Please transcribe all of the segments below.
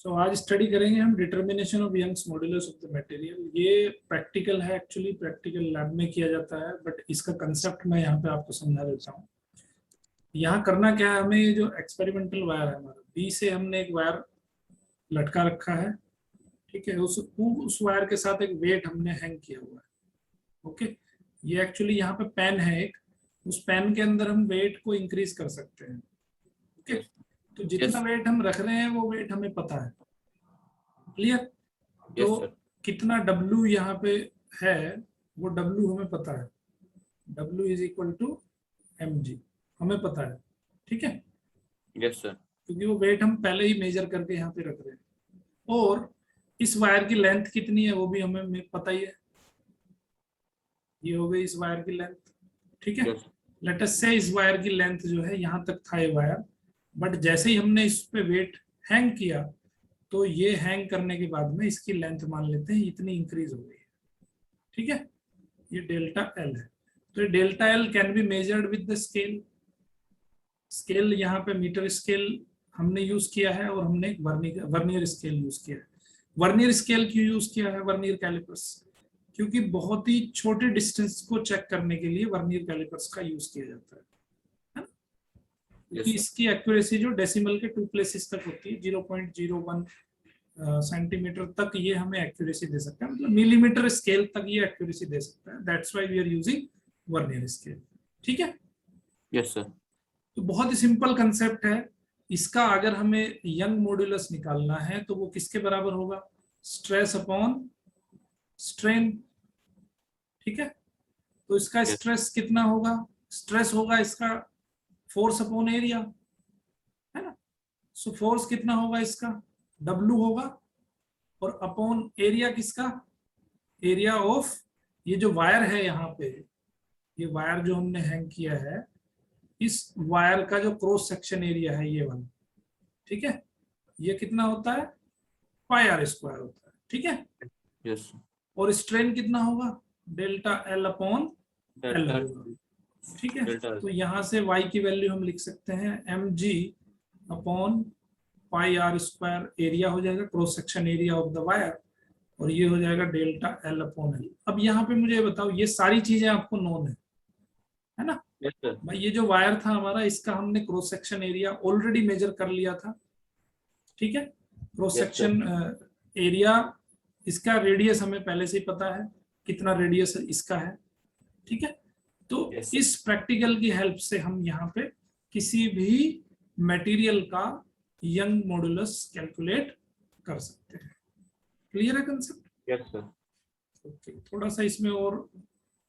आज स्टडी करेंगे हम determination of Young's modulus of the material. ये प्रैक्टिकल है, एक्चुअली प्रैक्टिकल लैब में किया जाता है, बट इसका कंसेप्ट मैं यहाँ पे आपको समझा देता हूँ। यहाँ करना क्या है, हमें ये जो एक्सपेरिमेंटल वायर है हमारा, बी से हमने एक वायर लटका रखा है, ठीक है। उस वायर के साथ एक वेट हमने हैंग किया हुआ है, ओके। ये एक्चुअली यहाँ पे पेन है एक, उस पेन के अंदर हम वेट को इंक्रीज कर सकते हैं, ओके। तो जितना वेट हम रख रहे हैं वो वेट हमें पता है, क्लियर। तो कितना W यहाँ पे है वो W हमें पता है, W is equal to mg हमें पता है, ठीक है। Yes sir. क्योंकि वो वेट हम पहले ही मेजर करके यहाँ पे रख रहे हैं। और इस वायर की लेंथ कितनी है वो भी हमें पता ही है, ये हो गई इस वायर की लेंथ, ठीक है। लेट अस से इस वायर की लेंथ जो है यहाँ तक था ये वायर, बट जैसे ही हमने इस पे वेट हैंग किया तो ये हैंग करने के बाद में इसकी लेंथ मान लेते हैं इतनी इंक्रीज हो गई है, ठीक है। ये डेल्टा एल है। तो ये delta L can be measured with the scale. Scale यहाँ पे मीटर स्केल हमने यूज किया है और हमने वर्नियर स्केल यूज किया है। वर्नियर स्केल क्यों यूज किया है, वर्नियर कैलिपर्स, क्योंकि बहुत ही छोटे डिस्टेंस को चेक करने के लिए वर्नियर कैलिपर्स का यूज किया जाता है ना? क्योंकि इसकी एक्यूरेसी जो डेसिमल के 2 प्लेसेस तक होती है, 0.01 सेंटीमीटर तक ये हमें एक्यूरेसी दे सकता है, मतलब मिलीमीटर स्केल तक ये एक्यूरेसी दे सकता है। That's why we are using vernier scale, ठीक है। Yes sir. तो बहुत ही सिंपल कंसेप्ट है इसका। अगर हमें यंग मॉड्यूलस निकालना है तो वो किसके बराबर होगा, स्ट्रेस अपॉन स्ट्रेन, ठीक है। तो इसका स्ट्रेस कितना होगा, स्ट्रेस होगा इसका फोर्स अपॉन एरिया, है ना। सो फोर्स कितना होगा इसका, W होगा, और अपॉन एरिया किसका, एरिया ऑफ ये जो वायर है यहाँ पे, ये वायर जो हमने हैंग किया है, इस वायर का जो क्रॉस सेक्शन एरिया है ये वाला, ठीक है। ये कितना होता है, पाई आर स्क्वायर होता है, ठीक है। यस। और स्ट्रेन कितना होगा, डेल्टा एल अपॉन एल होगा, ठीक है। तो यहाँ से y की वैल्यू हम लिख सकते हैं mg upon pi r square, area हो जाएगा cross section area of the wire, और ये हो जाएगा डेल्टा एल अपॉन एल। अब यहाँ पे मुझे बताओ, ये सारी चीजें आपको नोन है ना। भाई ये जो वायर था हमारा, इसका हमने cross section area already measure कर लिया था, ठीक है। क्रॉस सेक्शन एरिया, इसका रेडियस हमें पहले से ही पता है कितना रेडियस इसका है, ठीक है। तो इस प्रैक्टिकल की हेल्प से हम यहाँ पे किसी भी मटेरियल का यंग मॉड्यूलस कैलकुलेट कर सकते हैं। क्लियर है कंसेप्ट? Yes sir. ओके, थोड़ा सा इसमें और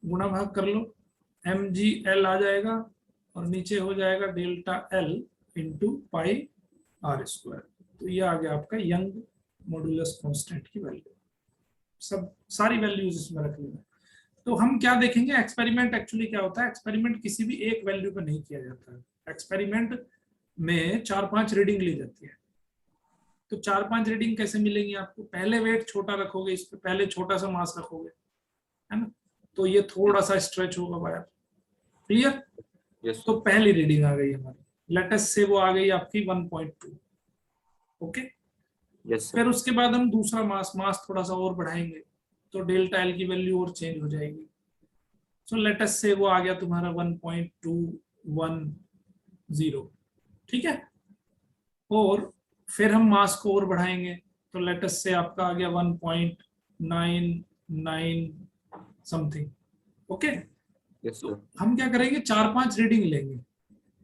गुणा भाग कर लो, mgl आ जाएगा और नीचे हो जाएगा delta L into pi r square. तो ये आ गया आपका यंग मॉड्यूलस कांस्टेंट की वैल्यू। सब सारी वैल्यूज इसमें रख लेना। तो हम क्या देखेंगे, एक्सपेरिमेंट एक्चुअली क्या होता है, एक्सपेरिमेंट किसी भी एक वैल्यू पर नहीं किया जाता है। एक्सपेरिमेंट में 4-5 रीडिंग ली जाती है। तो 4-5 रीडिंग कैसे मिलेंगी आपको, पहले वेट छोटा रखोगे, इस पे पहले छोटा सा मास रखोगे, है ना। तो ये थोड़ा सा स्ट्रेच होगा वायर, क्लियर। yes, तो पहली रीडिंग आ गई हमारी, लेटेस्ट से वो आ गई आपकी 1.2, ओके। yes, फिर उसके बाद हम दूसरा मास थोड़ा सा और बढ़ाएंगे तो डेल्टा एल की वैल्यू और चेंज हो जाएगी। सो लेटेस्ट से वो आ गया तुम्हारा 1.210, ठीक है। और फिर हम मास को और बढ़ाएंगे तो लेटेस्ट से आपका आ गया 1.99 समथिंग, ओके। yes, तो हम क्या करेंगे, 4-5 रीडिंग लेंगे।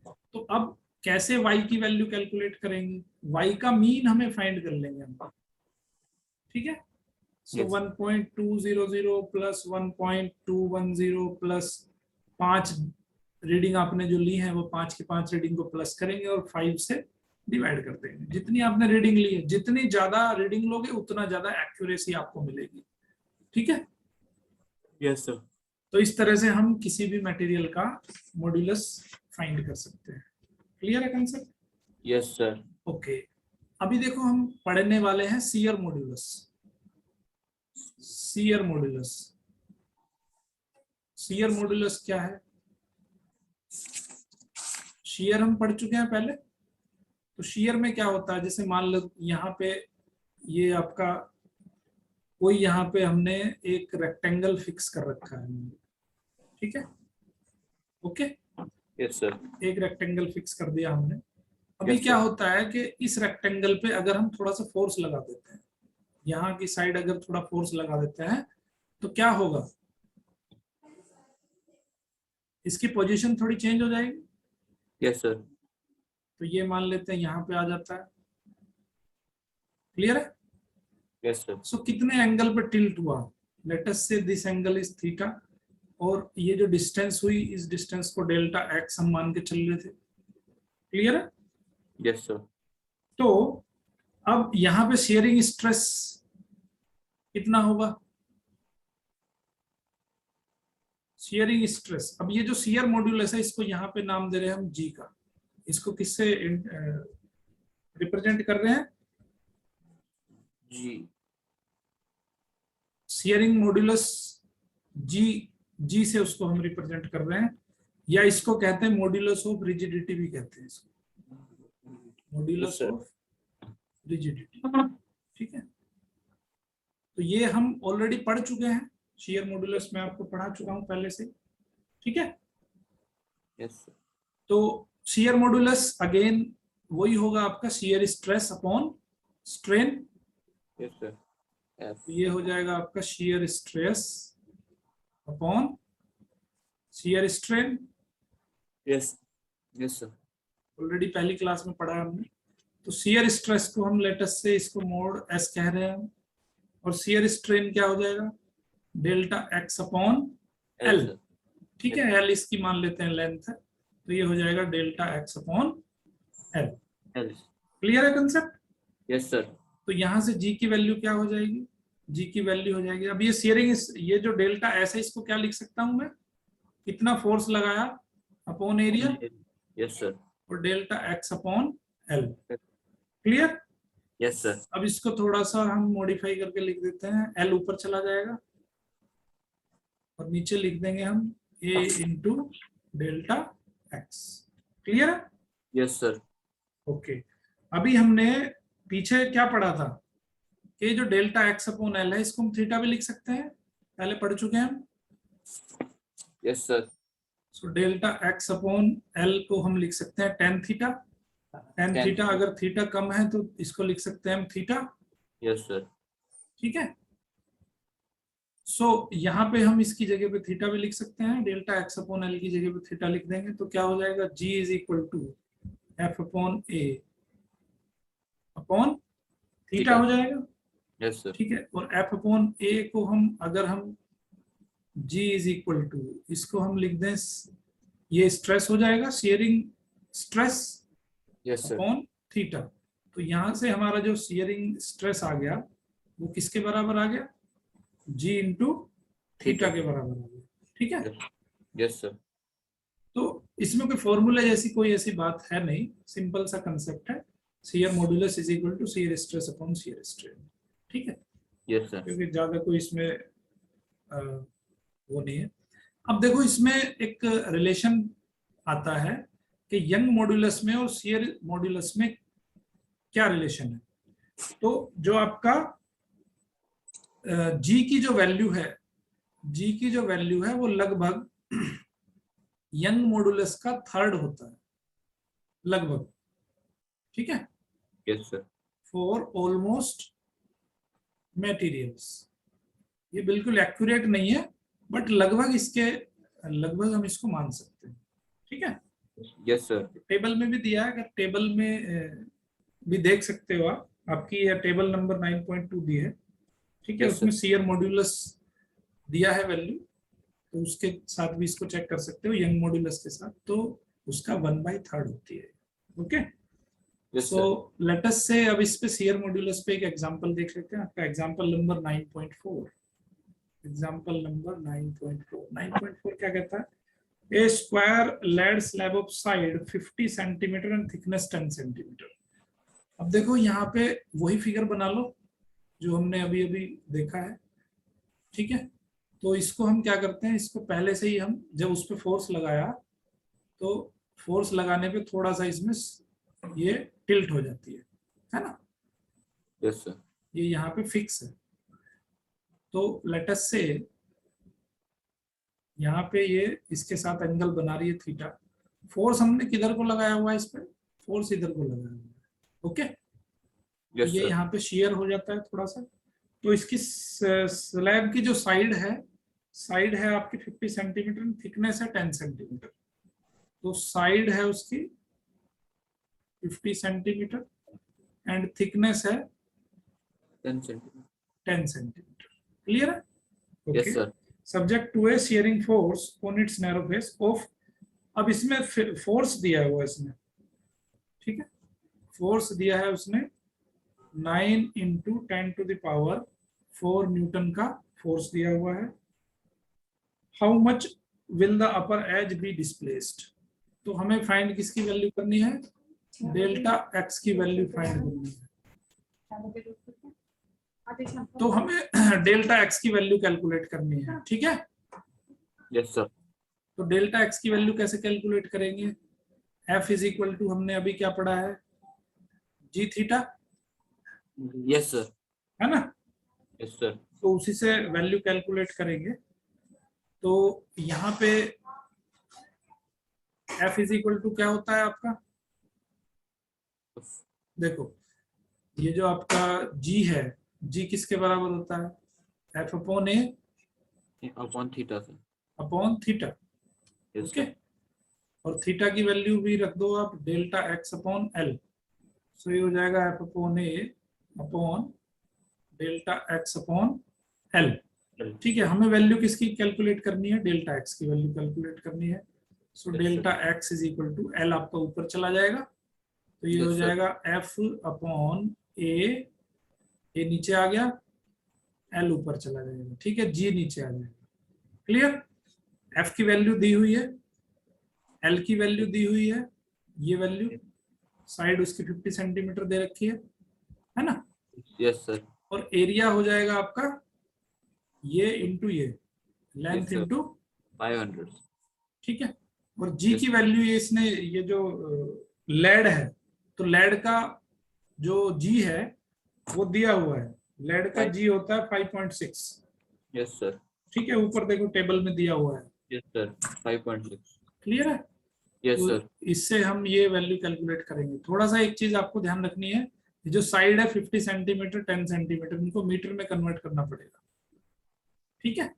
तो अब कैसे y की वैल्यू कैलकुलेट करेंगे, y का मीन हमें फाइंड कर लेंगे हम, ठीक है। सो 1.200 प्लस 1.210 प्लस 5 रीडिंग आपने जो ली है वो 5 की 5 रीडिंग को प्लस करेंगे और 5 से डिवाइड कर देंगे। जितनी आपने रीडिंग ली है, जितनी ज्यादा रीडिंग लोगे उतना ज्यादा एक्यूरेसी आपको मिलेगी, ठीक है। Yes sir. तो इस तरह से हम किसी भी मटेरियल का मॉड्यूलस फाइंड कर सकते हैं। क्लियर है कंसेप्ट? Yes sir. ओके, अभी देखो हम पढ़ने वाले हैं shear modulus. Shear modulus, shear modulus क्या है, शियर हम पढ़ चुके हैं पहले। तो शियर में क्या होता है, जैसे मान लो यहाँ पे ये आपका कोई यहाँ पे हमने एक रेक्टेंगल फिक्स कर रखा है, ठीक है, ओके, यस सर, एक रेक्टेंगल फिक्स कर दिया हमने। अभी Yes, क्या sir. होता है कि इस रेक्टेंगल पे अगर हम थोड़ा सा फोर्स लगा देते हैं, यहाँ की साइड अगर थोड़ा फोर्स लगा देते हैं तो क्या होगा, इसकी पोजीशन थोड़ी चेंज हो जाएगी। यस सर, तो ये मान लेते हैं यहाँ पे आ जाता है, क्लियर है। यस सर, सो कितने एंगल पे टिल्ट हुआ, लेट अस से दिस एंगल इज थीटा, और ये जो डिस्टेंस हुई इस डिस्टेंस को डेल्टा एक्स हम मान के चल रहे थे, क्लियर है। यस सर, तो अब यहाँ पे शेयरिंग स्ट्रेस कितना होगा, शियरिंग स्ट्रेस। अब ये जो शियर मॉड्यूलस है इसको यहाँ पे नाम दे रहे हैं हम जी का, इसको किससे रिप्रेजेंट कर रहे हैं, जी, शियरिंग मॉड्यूलस जी, जी से उसको हम रिप्रेजेंट कर रहे हैं, या इसको कहते हैं मॉड्यूलस ऑफ रिजिडिटी भी कहते हैं इसको, मॉड्यूलस sir. ऑफ रिजिडिटी, ठीक है। तो ये हम ऑलरेडी पढ़ चुके हैं, शियर मॉड्यूलस मैं आपको पढ़ा चुका हूं पहले से, ठीक है। यस सर, तो शियर मॉड्यूलस अगेन वही होगा आपका shear stress upon strain, yes sir, F, तो ये हो जाएगा आपका shear stress upon shear strain, yes, yes sir, already पहली क्लास में पढ़ा हमने। तो शियर स्ट्रेस को हम लेटेस्ट से इसको मोड एस कह रहे हैं, और शियर स्ट्रेन क्या हो जाएगा, delta X upon L, sir, ठीक है, एल इसकी मान लेते हैं लेंथ है, तो ये हो जाएगा delta X upon L, L, clear है कंसेप्ट। यस सर, तो यहां से जी की वैल्यू क्या हो जाएगी, जी की वैल्यू हो जाएगी, अब ये शियरिंग, ये जो डेल्टा एस है इसको क्या लिख सकता हूं मैं, कितना फोर्स लगाया अपॉन एरिया, यस सर, और delta X upon L, clear. Yes sir, अब इसको थोड़ा सा हम मॉडिफाई करके लिख देते हैं, एल ऊपर चला जाएगा और नीचे लिख देंगे हम ए इंटू डेल्टा एक्स, क्लियर है। यस सर, ओके, अभी हमने पीछे क्या पढ़ा था कि जो डेल्टा एक्स अपॉन एल है इसको हम थीटा भी लिख सकते हैं, पहले पढ़ चुके हैं हम। यस सर, सो डेल्टा एक्स अपॉन एल को हम लिख सकते हैं tan theta, ten Tan theta, theta. अगर थीटा कम है तो इसको लिख सकते हैं हम थीटा, यस सर, ठीक है। सो यहाँ पे हम इसकी जगह पे थीटा भी लिख सकते हैं, डेल्टा एक्स अपॉन एल की जगह पे थीटा लिख देंगे, तो क्या हो जाएगा, G is equal to F upon A upon theta हो जाएगा, यस सर, ठीक है। और एफ अपॉन ए को हम अगर हम जी इज इक्वल टू, इसको हम लिख दें, ये स्ट्रेस हो जाएगा, sharing stress yes sir, upon theta, तो यहां से हमारा जो शेयरिंग स्ट्रेस आ गया वो किसके बराबर आ गया, जी इंटू थीटा के बराबर आ गया, ठीक है। यस सर, तो इसमें कोई फॉर्मूला जैसी कोई ऐसी बात है नहीं, सिंपल सा कंसेप्ट है, shear modulus is equal to shear stress upon shear strain, ठीक है, यस सर, क्योंकि ज्यादा कोई इसमें वो नहीं है। अब देखो इसमें एक रिलेशन आता है कि यंग मॉड्यूलस में और शियर मॉड्यूलस में क्या रिलेशन है। तो जो आपका जी की जो वैल्यू है, जी की जो वैल्यू है वो लगभग यंग मॉड्यूलस का थर्ड होता है लगभग, ठीक है, yes sir, for almost materials. ये बिल्कुल एक्यूरेट नहीं है बट लगभग इसके, लगभग हम इसको मान सकते हैं, ठीक है। यस सर, टेबल में भी दिया है, अगर टेबल में भी देख सकते हो आप, आपकी टेबल नंबर 9.2 दी है, ठीक है, Yes, उसमें sir. शियर मॉड्यूलस दिया है वैल्यू, तो उसके साथ भी इसको चेक कर सकते हो, यंग मॉड्यूलस के साथ, तो उसका 1/3 होती है, ओके। Yes, सो sir. लेट अस से अब इस पे शियर मॉड्यूलस पे एक एग्जांपल देख लेते हैं, आपका एग्जांपल नंबर 9.4, एग्जांपल नंबर 9.4 क्या कहता है, A square lead slab of side 50 centimetre and thickness 10 centimetre. अब देखो यहाँ पे वही फिगर बना लो जो हमने अभी अभी देखा है, ठीक है। तो इसको हम क्या करते हैं, इसको पहले से ही हम जब उस पर फोर्स लगाया तो फोर्स लगाने पे थोड़ा सा इसमें ये टिल्ट हो जाती है ना। Yes, sir. ये यहाँ पे फिक्स है। तो लेट अस से यहाँ पे ये इसके साथ एंगल बना रही है थीटा। फोर्स हमने किधर को लगाया हुआ है इस पे, फोर्स इधर को लगाया हुआ है। ओके, तो यस ये सर, यहाँ पे शेयर हो जाता है थोड़ा सा। तो इसकी स्लैब की जो साइड है आपकी 50 सेंटीमीटर, थिकनेस है 10 सेंटीमीटर। तो साइड है उसकी 50 सेंटीमीटर एंड थिकनेस है 10 सेंटीमीटर। 10 सेंटीमीटर। क्लियर है? Yes okay. Sir, subject to a shearing force on its narrow face of, अब इसमें फोर्स दिया हुआ है इसमें, ठीक है, फोर्स दिया है उसने 9 इंटू 10⁴ न्यूटन का फोर्स दिया हुआ है। How much will the upper edge be displaced, तो हमें फाइंड किसकी वैल्यू करनी है, डेल्टा एक्स की वैल्यू फाइंड करनी है। तो हमें डेल्टा एक्स की वैल्यू कैलकुलेट करनी है, ठीक है। यस सर, तो डेल्टा एक्स की वैल्यू कैसे कैलकुलेट करेंगे, एफ इज इक्वल टू, हमने अभी क्या पढ़ा है, जी थीटा, यस सर, है ना। यस सर, तो उसी से वैल्यू कैलकुलेट करेंगे। तो यहाँ पे एफ इज इक्वल टू क्या होता है आपका, देखो ये जो आपका जी है, जी किसके बराबर होता है, F upon A upon theta sir. Upon theta. Yes okay, sir, और थीटा की वैल्यू भी रख दो आप delta X upon L. So ये हो जाएगा F upon A upon delta X upon L. ठीक है, हमें वैल्यू किसकी कैलकुलेट करनी है, डेल्टा एक्स की वैल्यू कैलकुलेट करनी है। So delta X is equal to L आपका ऊपर चला जाएगा, तो ये हो जाएगा एफ अपॉन ए नीचे आ गया, एल ऊपर चला जाएगा, ठीक है, जी नीचे आ जाएगा। क्लियर, एफ की वैल्यू दी हुई है, एल की वैल्यू दी हुई है, ये वैल्यू साइड उसकी 50 सेंटीमीटर दे रखी है ना। यस सर, और एरिया हो जाएगा आपका ये इंटू ये, लेंथ इंटू 500। ठीक है। और जी की वैल्यू ये इसने, ये जो लेड है, तो लेड का जो जी है वो दिया हुआ है, लेड का जी होता है 5.6। यस सर, ठीक है, ऊपर देखो टेबल में दिया हुआ है। Yes sir, 5.6। क्लियर है? यस तो सर, इससे हम ये वैल्यू कैलकुलेट करेंगे। थोड़ा सा एक चीज आपको ध्यान रखनी है, जो साइड है 50 सेंटीमीटर 10 सेंटीमीटर, इनको मीटर में कन्वर्ट करना पड़ेगा, ठीक है।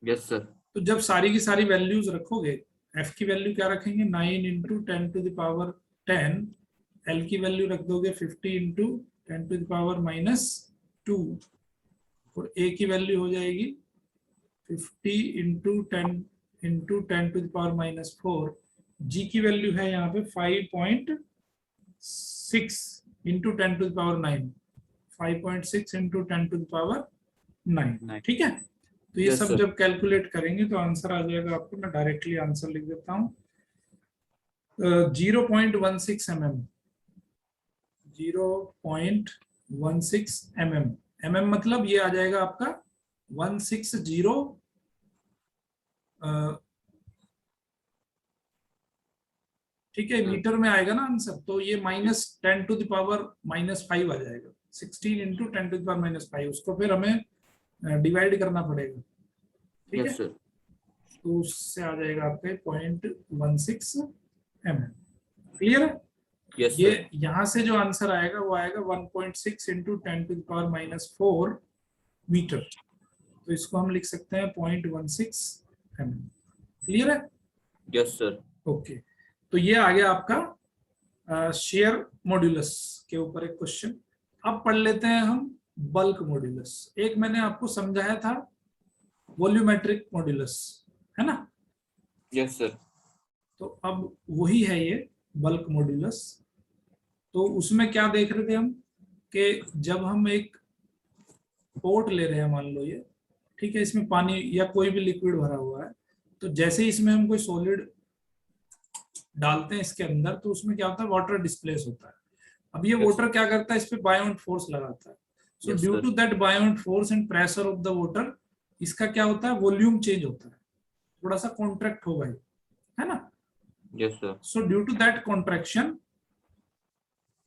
यस सर, तो जब सारी की सारी वैल्यूज रखोगे, एफ की वैल्यू क्या रखेंगे 9 इंटू 10⁻10, एल की वैल्यू रख दोगे 50 इंटू 10⁻−2, और ए की वैल्यू हो जाएगी 50 इंटू 10⁻4। जी की वैल्यू है यहाँ पे 5.6 इंटू 10⁹, 5.6 इंटू 10�9। ठीक है, तो ये सब जब कैलकुलेट करेंगे तो आंसर आ जाएगा आपको। मैं डायरेक्टली आंसर लिख देता हूँ, 0.16 mm, 0.16 mm। mm मतलब ये आ जाएगा आपका 160, ठीक है, मीटर में आएगा ना आंसर, तो ये -10⁻⁻5 आ जाएगा। 16 इंटू 10⁻⁻5, उसको फिर हमें डिवाइड करना पड़ेगा, ठीक है। तो उससे आ जाएगा आपके 0.16 mm। क्लियर है? ये यहाँ से जो आंसर आएगा वो आएगा 1.6 इंटू 10⁻⁻4 मीटर। तो इसको हम लिख सकते हैं 0.16 mm। क्लियर है? Yes sir. ओके, तो ये आ गया आपका शेयर मॉड्यूलस के ऊपर एक क्वेश्चन। अब पढ़ लेते हैं हम बल्क मॉड्यूलस। एक मैंने आपको समझाया था वॉल्यूमेट्रिक मॉड्यूलस, है ना। Yes sir. तो अब वही है ये बल्क मॉड्यूलस। तो उसमें क्या देख रहे थे हम कि जब हम एक पोर्ट ले रहे हैं, मान लो ये, ठीक है, इसमें पानी या कोई भी लिक्विड भरा हुआ है, तो जैसे ही इसमें हम कोई सॉलिड डालते हैं इसके अंदर, तो उसमें क्या होता है, वाटर डिस्प्लेस होता है। अब ये वाटर क्या करता है, इस पे बायोंट फोर्स लगाता है। So due to that buoyant force and pressure of the water, इसका क्या होता है, वॉल्यूम चेंज होता है, थोड़ा सा कॉन्ट्रैक्ट होगा, है ना। Yes sir. So due to that contraction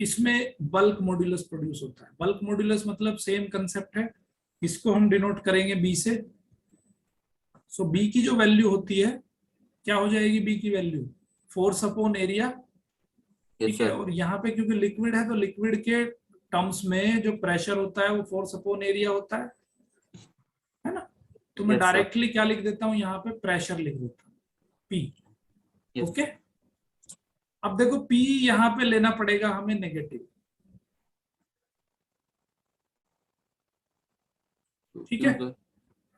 इसमें बल्क मॉड्यूलस प्रोड्यूस होता है। बल्क मॉड्यूलस मतलब सेम कंसेप्ट है, इसको हम डिनोट करेंगे बी से। सो बी की जो वैल्यू होती है, क्या हो जाएगी बी की value? Force upon area, yes ठीक है। सर, और यहाँ पे क्योंकि लिक्विड है तो लिक्विड के टर्म्स में जो प्रेशर होता है वो फोर्स अपॉन एरिया होता है ना। तो मैं यस सर, डायरेक्टली क्या लिख देता हूँ यहाँ पे, प्रेशर लिख देता हूँ पी। यस। ओके, अब देखो पी यहाँ पे लेना पड़ेगा हमें नेगेटिव, ठीक है। क्यों सर?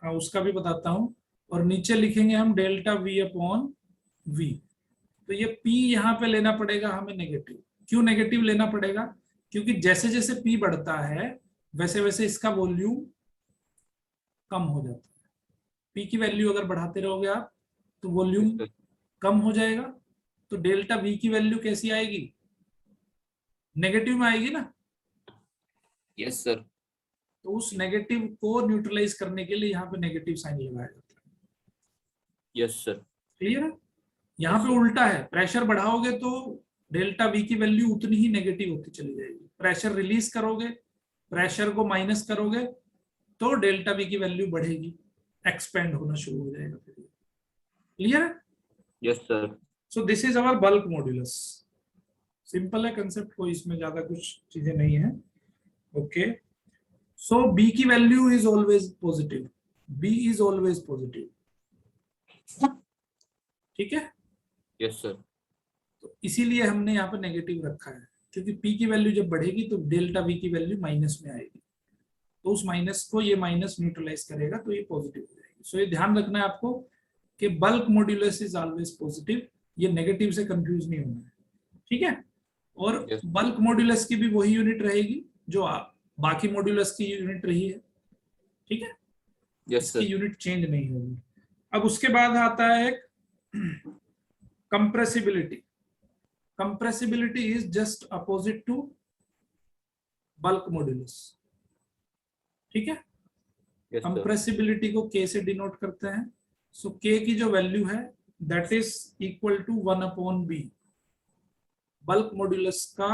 हाँ, उसका भी बताता हूँ। और नीचे लिखेंगे हम डेल्टा वी अपॉन वी। तो ये P यहाँ पे लेना पड़ेगा हमें नेगेटिव। क्यों नेगेटिव लेना पड़ेगा? क्योंकि जैसे जैसे P बढ़ता है वैसे वैसे इसका वॉल्यूम कम हो जाता है। P की वैल्यू अगर बढ़ाते रहोगे आप तो वॉल्यूम यस सर, कम हो जाएगा। तो डेल्टा V की वैल्यू कैसी आएगी? नेगेटिव में आएगी ना। यस सर, तो उस नेगेटिव को न्यूट्रलाइज करने के लिए यहाँ पे नेगेटिव साइन लगाया जाता है। यस सर, क्लियर है? यहाँ यस पे सर, उल्टा है, प्रेशर बढ़ाओगे तो डेल्टा वी की वैल्यू उतनी ही नेगेटिव होती चली जाएगी। प्रेशर रिलीज करोगे, प्रेशर को माइनस करोगे तो डेल्टा वी की वैल्यू बढ़ेगी, एक्सपेंड होना शुरू हो जाएगा फिर। क्लियर है? Yes sir, so this is our bulk modulus. Simple है कंसेप्ट, कोई इसमें ज्यादा कुछ चीजें नहीं है। ओके, सो बी की value is always positive, B is always positive, ठीक है। यस सर, तो इसीलिए हमने यहाँ पे नेगेटिव रखा है, क्योंकि पी की वैल्यू जब बढ़ेगी तो डेल्टा वी की वैल्यू माइनस में आएगी, तो उस माइनस को ये माइनस न्यूट्रलाइज करेगा तो ये पॉजिटिव हो जाएगी। सो ये ध्यान रखना है आपको कि bulk modulus is always positive, ये नेगेटिव से कंफ्यूज नहीं होना है, ठीक है। और यस, बल्क मॉड्यूलस की भी वही यूनिट रहेगी जो बाकी मॉड्यूलस की यूनिट रही है, ठीक है। यस इसकी सर, यूनिट चेंज नहीं होगी। अब उसके बाद आता है एक compressibility. Compressibility is just opposite to bulk modulus, ठीक है। यस सर, कंप्रेसिबिलिटी को के से डिनोट करते हैं। सो के की जो वैल्यू है that is equal to 1/b। Bulk modulus का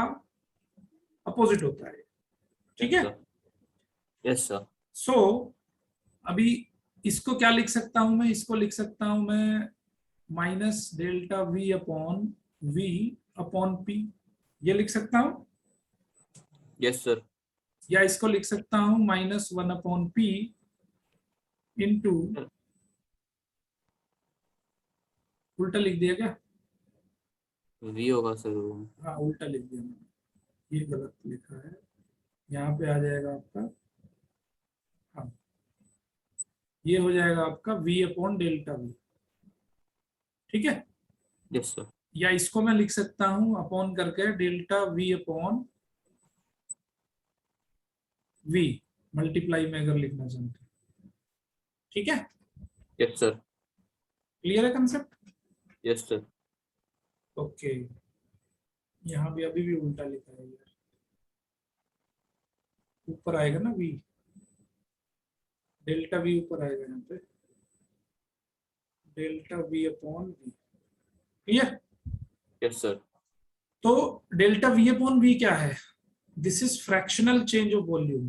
अपोजिट होता है, ठीक यस है। सर, यस सर, सो अभी इसको क्या लिख सकता हूं मैं? इसको लिख सकता हूं मैं minus delta V upon P, ये लिख सकता हूं। यस सर, या इसको लिख सकता हूं -1/p इंटू, उल्टा लिख दिया क्या? वी होगा सर वो। हाँ, उल्टा लिख दिया मैंने, ये गलत लिखा है। यहाँ पे आ जाएगा आपका, हाँ, ये हो जाएगा आपका v अपॉन डेल्टा वी, ठीक है। यस सर, या इसको मैं लिख सकता हूं अपॉन करके delta V upon V, multiply में अगर लिखना चाहते हैं, ठीक है। यस सर, क्लियर है कंसेप्ट? यस सर, ओके, यहाँ भी अभी भी उल्टा लिखा है यार, ऊपर आएगा ना वी, डेल्टा वी ऊपर आएगा यहाँ पे, delta V upon V, clear. Yes sir, तो डेल्टा वी अपॉन वी क्या है? This is fractional change of volume,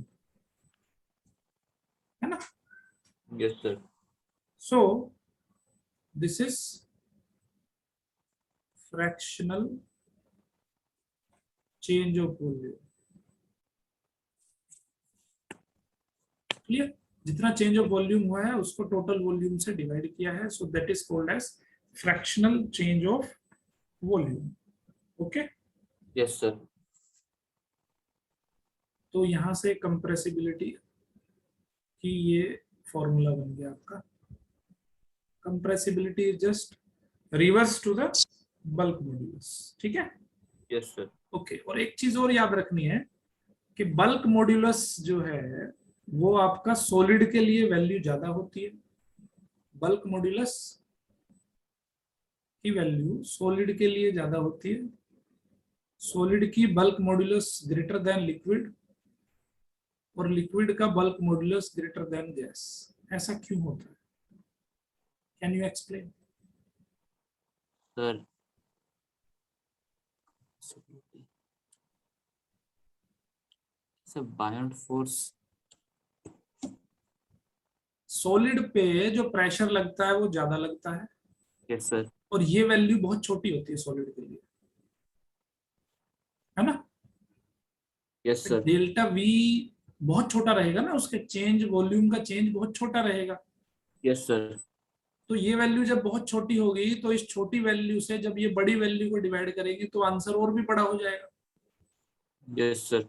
है ना। Yes sir, so this is fractional change of volume, clear. जितना चेंज ऑफ वॉल्यूम हुआ है उसको टोटल वॉल्यूम से डिवाइड किया है, so that is called as fractional change of volume. Okay, yes sir, तो यहां से कंप्रेसिबिलिटी की ये फॉर्मूला बन गया आपका। Compressibility is just reverse to the bulk modulus, ठीक है। यस सर, ओके, और एक चीज और याद रखनी है कि बल्क मॉड्यूलस जो है वो आपका सॉलिड के लिए वैल्यू ज्यादा होती है। बल्क मॉड्यूलस की वैल्यू सॉलिड के लिए ज्यादा होती है। सॉलिड की bulk modulus greater than liquid, और लिक्विड का bulk modulus greater than gas. ऐसा क्यों होता है? Can you explain? Sir, sir बायोंट force. Solid पे जो प्रेशर लगता है वो ज्यादा लगता है, यस सर। और ये वैल्यू बहुत छोटी होती है सॉलिड के लिए, है ना। Yes sir. डेल्टा वी बहुत छोटा रहेगा ना, उसके चेंज, वॉल्यूम का चेंज बहुत छोटा रहेगा। Yes sir. तो ये वैल्यू जब बहुत छोटी होगी तो इस छोटी वैल्यू से जब ये बड़ी वैल्यू को डिवाइड करेगी तो आंसर और भी बड़ा हो जाएगा। Yes sir.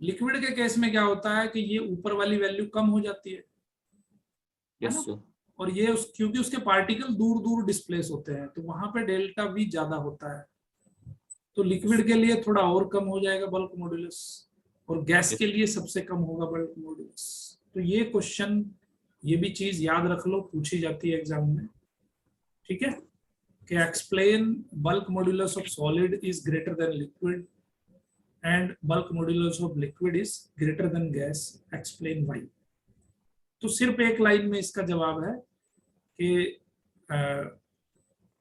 लिक्विड के केस में क्या होता है कि ये ऊपर वाली वैल्यू कम हो जाती है यस ना। सर। और ये क्योंकि उसके पार्टिकल दूर दूर डिस्प्लेस होते हैं तो वहां पे डेल्टा वी ज्यादा होता है। तो लिक्विड के लिए थोड़ा और कम हो जाएगा बल्क मॉड्यूलस, और गैस के लिए सबसे कम होगा बल्क मॉड्यूलस। तो ये क्वेश्चन, ये भी चीज याद रख लो, पूछी जाती है एग्जाम में, ठीक है। कि explain bulk modulus of solid is greater then liquid and bulk modulus of liquid is greater then gas, explain why. तो सिर्फ एक लाइन में इसका जवाब है कि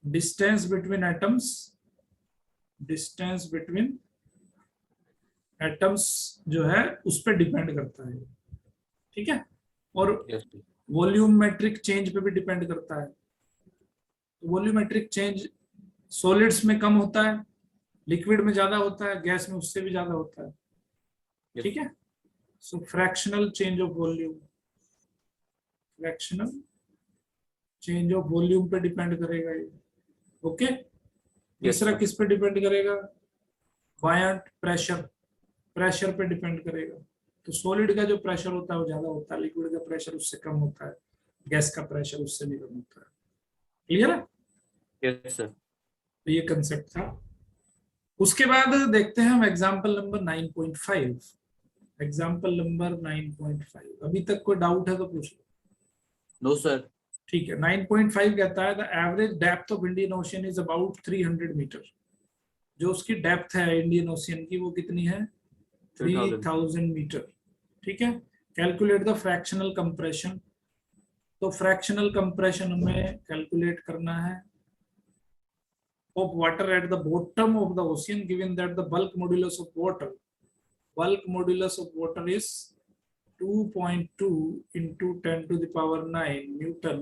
distance between atoms, distance between atoms जो है उस पर डिपेंड करता है, ठीक है। और यस सर। वॉल्यूमेट्रिक चेंज पे भी डिपेंड करता है। वॉल्यूमेट्रिक चेंज सॉलिड्स में कम होता है, लिक्विड में ज्यादा होता है, गैस में उससे भी ज्यादा होता है, ठीक है। So fractional change of volume, fractional change of volume पे डिपेंड करेगा ये, ओके। तीसरा sir. किस पे डिपेंड करेगा, बायंट प्रेशर, प्रेशर पे डिपेंड करेगा। तो सॉलिड का जो प्रेशर होता है वो ज्यादा होता है, लिक्विड का प्रेशर उससे कम होता है, गैस का प्रेशर उससे भी कम होता है। क्लियर है। Yes sir. तो ये कंसेप्ट था। उसके बाद देखते हैं हम एग्जांपल नंबर 9.5। एग्जांपल नंबर 9.5, अभी तक कोई डाउट है तो पूछ लो। No sir. ठीक है। 9.5 कहता है the average depth of Indian Ocean is about 300 metre. जो उसकी डेप्थ है इंडियन ओशियन की वो कितनी है, 3000 मीटर, ठीक है। Calculate the fractional compression. तो फ्रैक्शनल कंप्रेशन हमें कैलकुलेट करना है of water at the bottom of the ocean given that the bulk modulus of water, bulk modulus of water is 2.2 into 10 to the power 9 Newton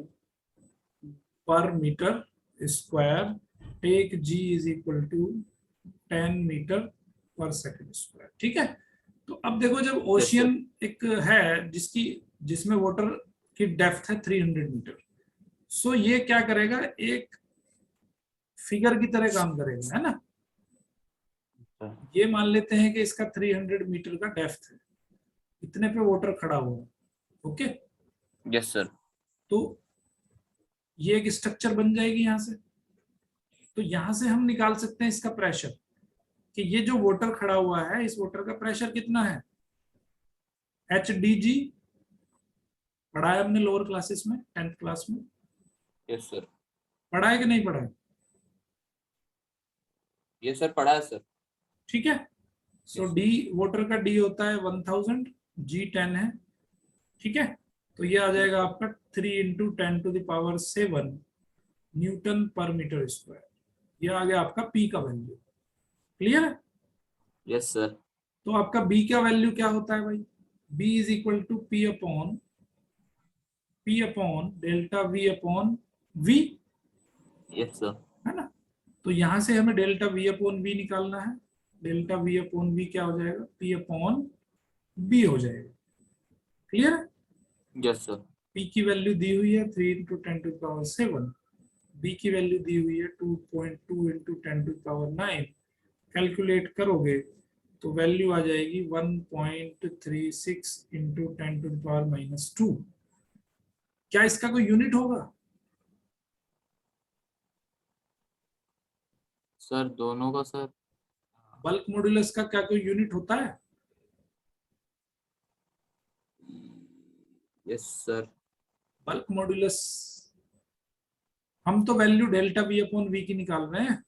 per meter square. Take G is equal to 10 metre पर second square, ठीक है। तो अब देखो जब ocean एक है जिसमें वाटर की डेप्थ है 300 मीटर, सो ये क्या करेगा, एक फिगर की तरह काम करेगा, है ना। ये मान लेते हैं कि इसका 300 मीटर का डेप्थ है, इतने पे वाटर खड़ा हुआ है, ओके। Yes sir. तो ये एक स्ट्रक्चर बन जाएगी यहां से। तो यहां से हम निकाल सकते हैं इसका प्रेशर, कि ये जो वाटर खड़ा हुआ है इस वाटर का प्रेशर कितना है, एच डी जी, पढ़ा है हमने लोअर क्लासेस में, 10th क्लास में। Yes sir. पढ़ा है कि नहीं पढ़ा है, ये सर पढ़ा है सर। ठीक है। सो डी, वाटर का डी होता है 1000, जी 10 है, ठीक है। तो ये आ जाएगा आपका 3 into 10 to the power 7 newton पर मीटर स्क्वायर। ये आ गया आपका पी का वैल्यू। क्लियर है। Yes sir. तो आपका बी का वैल्यू क्या होता है भाई, B is equal to P upon delta V upon V, yes sir. है ना। तो यहां से हमें डेल्टा वी अपॉन वी निकालना है। डेल्टा वी अपॉन वी क्या हो जाएगा, पी अपॉन बी हो जाएगा। क्लियर है। Yes sir. पी की वैल्यू दी हुई है 3 इंटू 10 टू पावर 7, बी की वैल्यू दी हुई है 2.2 इंटू 10 टू पावर 9। कैलकुलेट करोगे तो वैल्यू आ जाएगी 1.36 इंटू 10 टू पावर -2। क्या इसका कोई यूनिट होगा, सर दोनों का सर। बल्क मॉड्यूलस का क्या कोई यूनिट होता है। Yes sir. बल्क मॉड्यूलस, हम तो value delta V upon V की निकाल रहे हैं।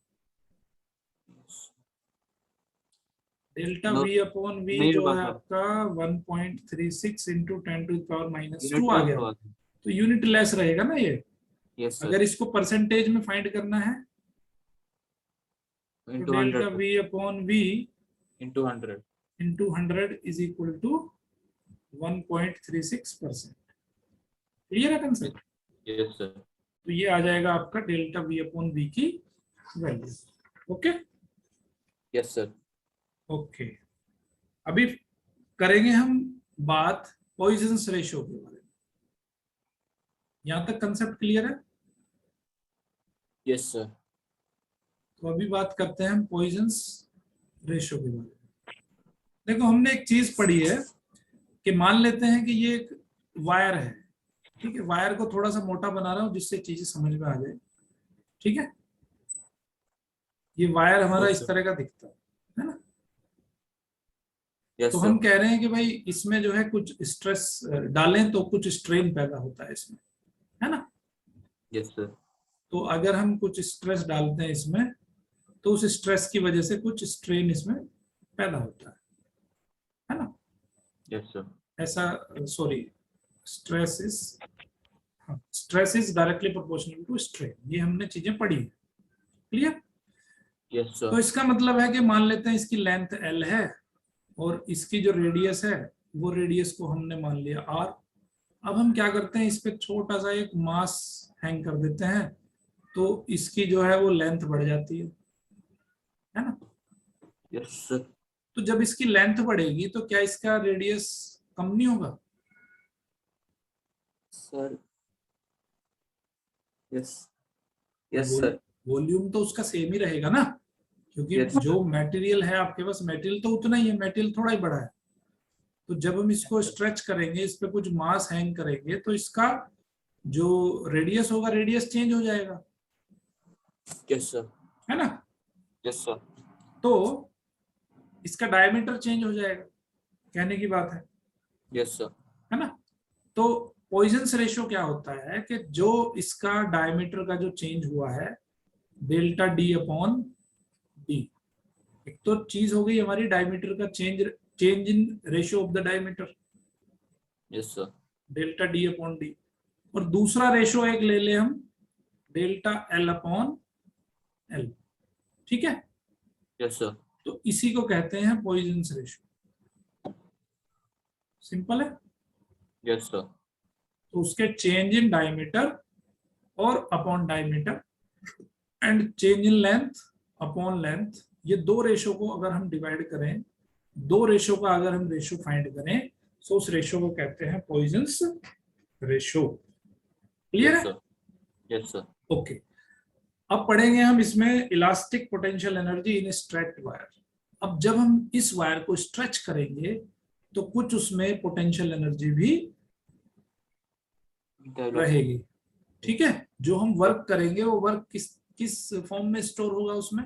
डेल्टा वी अपॉन वी नहीं जो होगा है सर। आपका 1.36 इंटू 10 टू पावर -2 यूनिट आ लेस गया। होगा। तो यूनिट लेस रहेगा ना ये। Yes sir. अगर इसको परसेंटेज में फाइंड करना है तो into delta 100 V upon V into 100। into 100 is equal to 1.36%. Clear है कंसेप्ट? Yes sir. तो ये आ जाएगा आपका डेल्टा V अपॉन V की value. Okay yes sir. Okay, अभी करेंगे हम बात पॉइजन्स रेशियो के बारे में। यहां तक कंसेप्ट क्लियर है? Yes sir. तो अभी बात करते हैं हम पॉइजन्स रेशियो के बारे में। देखो, हमने एक चीज पढ़ी है कि मान लेते हैं कि ये एक वायर है, ठीक है। वायर को थोड़ा सा मोटा बना रहा हूं जिससे चीजें समझ में आ जाए, ठीक है। ये वायर हमारा Yes, इस sir. तरह का दिखता है ना। यस तो सर। हम कह रहे हैं कि भाई इसमें जो है कुछ स्ट्रेस डालें तो कुछ स्ट्रेन पैदा होता है इसमें, है ना। Yes sir. तो अगर हम कुछ स्ट्रेस डालते हैं इसमें तो उस स्ट्रेस की वजह से कुछ स्ट्रेन इसमें पैदा होता है ना। Yes sir. ऐसा, sorry, stress is directly proportional to strain, ये हमने चीजें पढ़ी है। क्लियर? यस तो सर। इसका मतलब है कि मान लेते हैं इसकी लेंथ L है और इसकी जो रेडियस है वो रेडियस को हमने मान लिया R। अब हम क्या करते हैं, इस पे छोटा सा एक मास हैंग कर देते हैं तो इसकी जो है वो लेंथ बढ़ जाती है ना। Yes sir. तो जब इसकी लेंथ बढ़ेगी तो क्या इसका रेडियस कम नहीं होगा? Sir yes. Yes sir. Volume तो उसका सेम ही रहेगा ना, क्योंकि Yes, जो मटेरियल है आपके पास, मटेरियल तो उतना ही है, मटेरियल थोड़ा ही बड़ा है। तो जब हम इसको स्ट्रेच करेंगे, इस पे कुछ मास हैंग करेंगे तो इसका जो रेडियस होगा, रेडियस चेंज हो जाएगा, यस सर। है ना। Yes sir. तो इसका डायमीटर चेंज हो जाएगा, कहने की बात है यस सर। है ना। तो पॉइजन्स रेशियो क्या होता है कि जो इसका डायमीटर का जो चेंज हुआ है, डेल्टा D अपॉन D। एक तो चीज हो गई हमारी डायमीटर का change in ratio of the diameter, yes sir. Delta D upon D। और दूसरा रेशियो एक ले ले हम, डेल्टा L अपॉन L, ठीक है। Yes sir. तो इसी को कहते हैं पॉइजन्स रेशियो। सिंपल है। Yes sir. तो उसके चेंज इन डायमीटर और upon diameter and change in length upon length, ये दो रेशियो को अगर हम डिवाइड करें, दो रेशियो का अगर हम रेशियो फाइंड करें तो उस रेशियो को कहते हैं पॉइजन्स रेशियो। क्लियर यस है? सर। Yes sir. ओके, अब पढ़ेंगे हम इसमें elastic potential energy in straight wire. अब जब हम इस वायर को स्ट्रेच करेंगे तो कुछ उसमें पोटेंशियल एनर्जी भी रहेगी, ठीक है। जो हम वर्क करेंगे वो वर्क किस किस फॉर्म में स्टोर होगा, उसमें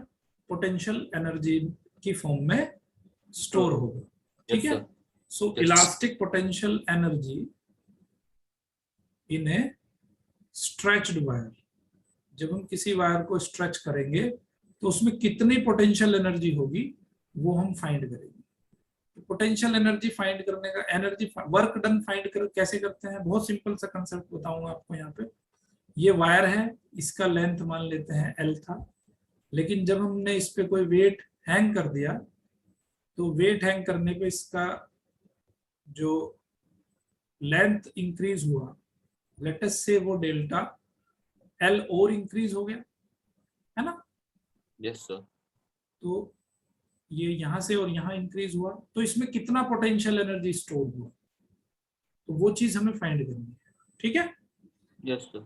पोटेंशियल एनर्जी की फॉर्म में स्टोर होगा, ठीक है। So elastic potential energy in A stretched wire, जब हम किसी वायर को स्ट्रेच करेंगे तो उसमें कितनी पोटेंशियल एनर्जी होगी वो हम फाइंड करेंगे। तो पोटेंशियल एनर्जी फाइंड करने का, एनर्जी वर्क डन फाइंड कैसे करते हैं, बहुत सिंपल सा कंसेप्ट बताऊंगा आपको। यहाँ पे ये वायर है, इसका लेंथ मान लेते हैं L था, लेकिन जब हमने इस पे कोई वेट हैंग कर दिया तो वेट हैंग करने पे इसका जो लेंथ इंक्रीज हुआ, लेट अस से वो डेल्टा L और इंक्रीज हो गया, है ना। Yes sir. तो ये यहां से और यहां इंक्रीज हुआ, तो इसमें कितना पोटेंशियल एनर्जी स्टोर हुआ, तो वो चीज हमें फाइंड करनी है, ठीक है। Yes sir.